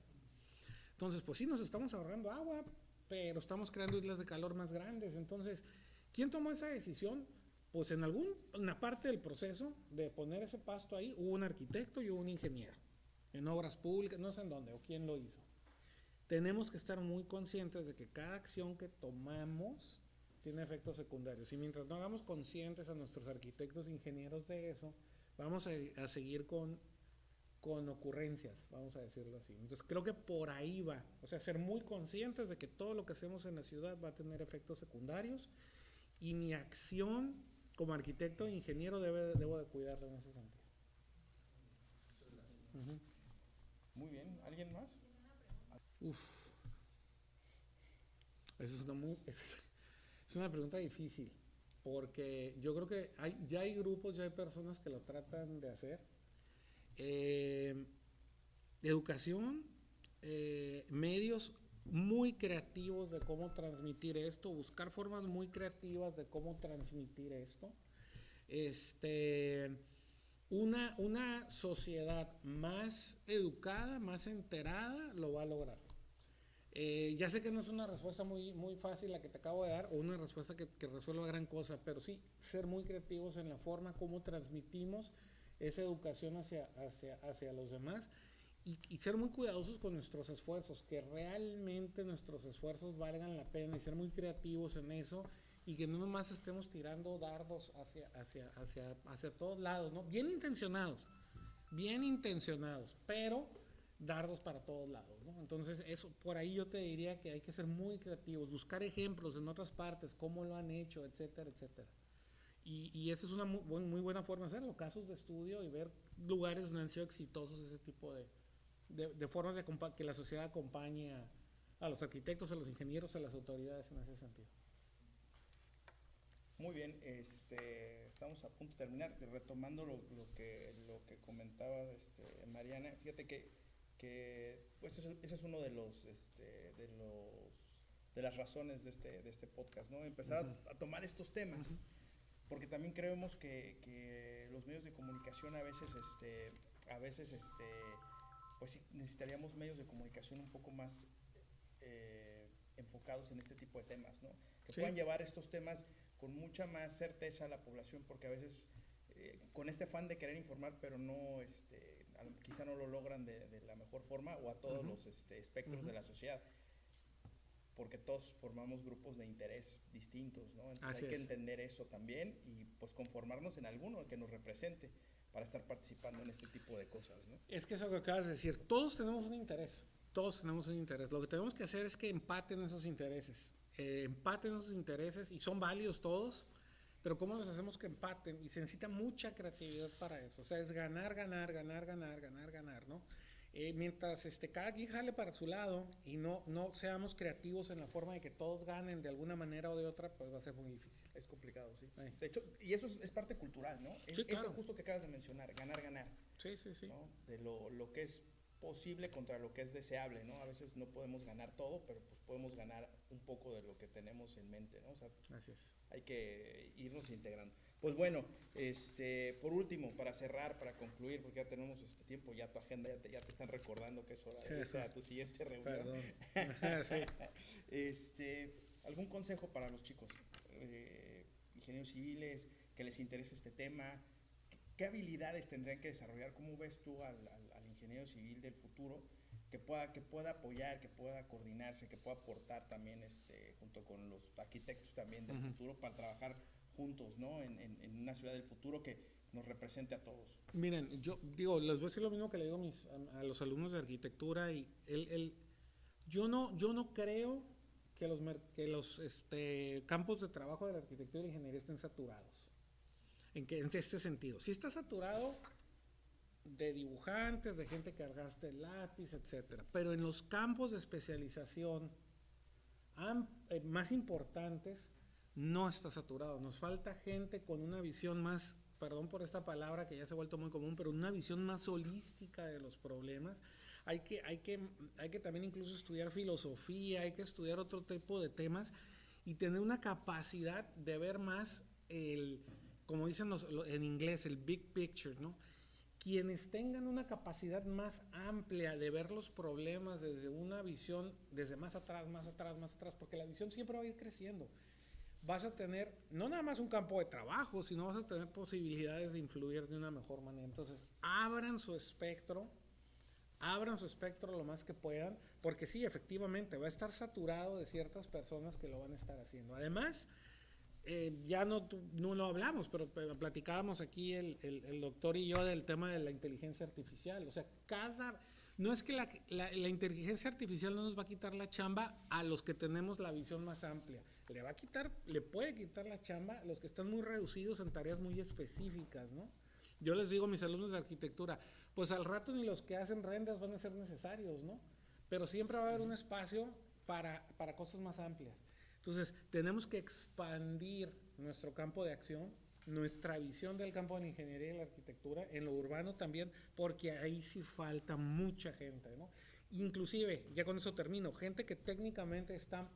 Entonces, pues sí, nos estamos ahorrando agua, pero estamos creando islas de calor más grandes. Entonces, ¿quién tomó esa decisión? Pues en alguna parte del proceso de poner ese pasto ahí hubo un arquitecto y hubo un ingeniero en obras públicas, no sé en dónde o quién lo hizo. Tenemos que estar muy conscientes de que cada acción que tomamos tiene efectos secundarios, y mientras no hagamos conscientes a nuestros arquitectos e ingenieros de eso, vamos a seguir con ocurrencias, vamos a decirlo así. Entonces creo que por ahí va, o sea, ser muy conscientes de que todo lo que hacemos en la ciudad va a tener efectos secundarios, y mi acción como arquitecto e ingeniero debo de cuidarla en ese sentido. Uh-huh. Muy bien, ¿alguien más? Uf, esa es una pregunta difícil, porque yo creo que ya hay grupos, ya hay personas que lo tratan de hacer. Educación, medios muy creativos de cómo transmitir esto, buscar formas muy creativas de cómo transmitir esto. Una sociedad más educada, más enterada, lo va a lograr. Ya sé que no es una respuesta muy, muy fácil la que te acabo de dar, o una respuesta que resuelva gran cosa, pero sí ser muy creativos en la forma como transmitimos esa educación hacia los demás, y ser muy cuidadosos con nuestros esfuerzos, que realmente nuestros esfuerzos valgan la pena, y ser muy creativos en eso, y que no nomás estemos tirando dardos hacia todos lados, ¿no? Bien intencionados, pero dardos para todos lados, ¿no? Entonces eso, por ahí yo te diría que hay que ser muy creativos, buscar ejemplos en otras partes, cómo lo han hecho, etcétera, etcétera. Y esa es una muy buena forma de hacerlo, casos de estudio, y ver lugares donde han sido exitosos ese tipo de formas de que la sociedad acompañe a los arquitectos, a los ingenieros, a las autoridades en ese sentido. Muy bien, estamos a punto de terminar, retomando lo que comentaba Mariana. Fíjate que pues ese es uno de las razones de este podcast, ¿no? Empezar a tomar estos temas, porque también creemos que los medios de comunicación a veces pues sí, necesitaríamos medios de comunicación un poco más enfocados en este tipo de temas, ¿no? Que puedan llevar estos temas con mucha más certeza a la población, porque a veces con este afán de querer informar, pero no, quizá no lo logran de la mejor forma, o a todos los espectros de la sociedad, porque todos formamos grupos de interés distintos, ¿no? Entonces hay que entender eso también y pues conformarnos en alguno que nos represente para estar participando en este tipo de cosas, ¿no? Es que eso que acabas de decir, todos tenemos un interés. Lo que tenemos que hacer es que empaten esos intereses. Y son válidos todos, pero ¿cómo los hacemos que empaten? Y se necesita mucha creatividad para eso. O sea, es ganar, ¿no? Mientras cada quien jale para su lado y no seamos creativos en la forma de que todos ganen de alguna manera o de otra, pues va a ser muy difícil. Es complicado, sí. De hecho, y eso es parte cultural, ¿no? Sí, claro. Eso justo que acabas de mencionar, ganar. Sí. ¿No? De lo que es posible contra lo que es deseable, ¿no? A veces no podemos ganar todo, pero pues podemos ganar un poco de lo que tenemos en mente, ¿no? O sea, así es. Hay que irnos integrando. Pues bueno, por último, para cerrar, para concluir, porque ya tenemos tiempo, ya tu agenda ya te están recordando que es hora de irte a tu siguiente reunión. Perdón. Sí. ¿Algún consejo para los chicos, ingenieros civiles, que les interese este tema? ¿Qué habilidades tendrían que desarrollar? ¿Cómo ves tú al ingeniero civil del futuro que pueda apoyar, que pueda coordinarse, que pueda aportar también junto con los arquitectos también del futuro para trabajar juntos, ¿no? En una ciudad del futuro que nos represente a todos? Miren, yo digo, les voy a decir lo mismo que le digo a los alumnos de arquitectura, y yo no creo que los campos de trabajo de la arquitectura y la ingeniería estén saturados. En este sentido, si está saturado de dibujantes, de gente que cargaste el lápiz, etcétera, pero en los campos de especialización más importantes no está saturado. Nos falta gente con una visión más, perdón por esta palabra que ya se ha vuelto muy común, pero una visión más holística de los problemas. Hay que también incluso estudiar filosofía, hay que estudiar otro tipo de temas y tener una capacidad de ver más como dicen en inglés, el big picture, ¿no? Quienes tengan una capacidad más amplia de ver los problemas desde una visión, desde más atrás, porque la visión siempre va a ir creciendo. Vas a tener no nada más un campo de trabajo, sino vas a tener posibilidades de influir de una mejor manera. Entonces, abran su espectro lo más que puedan, porque sí, efectivamente, va a estar saturado de ciertas personas que lo van a estar haciendo. Además, ya no lo hablamos, pero platicábamos aquí el doctor y yo del tema de la inteligencia artificial. O sea, no es que la inteligencia artificial no nos va a quitar la chamba a los que tenemos la visión más amplia. Le puede quitar la chamba a los que están muy reducidos en tareas muy específicas, ¿no? Yo les digo a mis alumnos de arquitectura, pues al rato ni los que hacen renders van a ser necesarios, ¿no? Pero siempre va a haber un espacio para cosas más amplias. Entonces, tenemos que expandir nuestro campo de acción, nuestra visión del campo de la ingeniería y la arquitectura, en lo urbano también, porque ahí sí falta mucha gente, ¿no? Inclusive, ya con eso termino, gente que técnicamente está,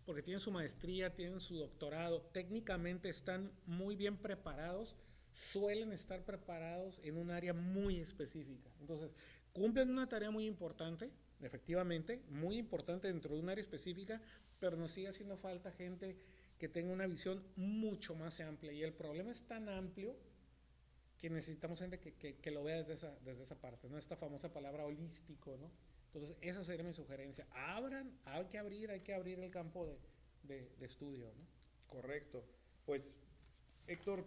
porque tienen su maestría, tienen su doctorado, técnicamente están muy bien preparados, suelen estar preparados en un área muy específica. Entonces, cumplen una tarea muy importante, efectivamente, muy importante dentro de un área específica, pero nos sigue haciendo falta gente que tenga una visión mucho más amplia. Y el problema es tan amplio que necesitamos gente que lo vea desde esa parte, ¿no? Esta famosa palabra holístico, ¿no? Entonces, esa sería mi sugerencia. Hay que abrir el campo de estudio, ¿no? Correcto. Pues, Héctor,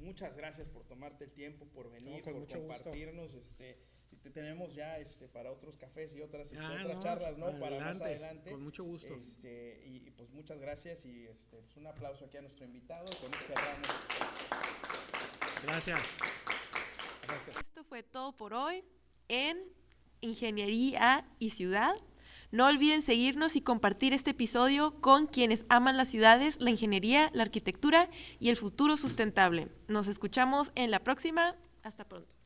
muchas gracias por tomarte el tiempo, por venir, por compartirnos. Tenemos ya para otros cafés y otras charlas, ¿no? Adelante, para más adelante. Con mucho gusto. Y pues muchas gracias y pues un aplauso aquí a nuestro invitado. Con esto cerramos. Gracias. Esto fue todo por hoy en Ingeniería y Ciudad. No olviden seguirnos y compartir este episodio con quienes aman las ciudades, la ingeniería, la arquitectura y el futuro sustentable. Nos escuchamos en la próxima. Hasta pronto.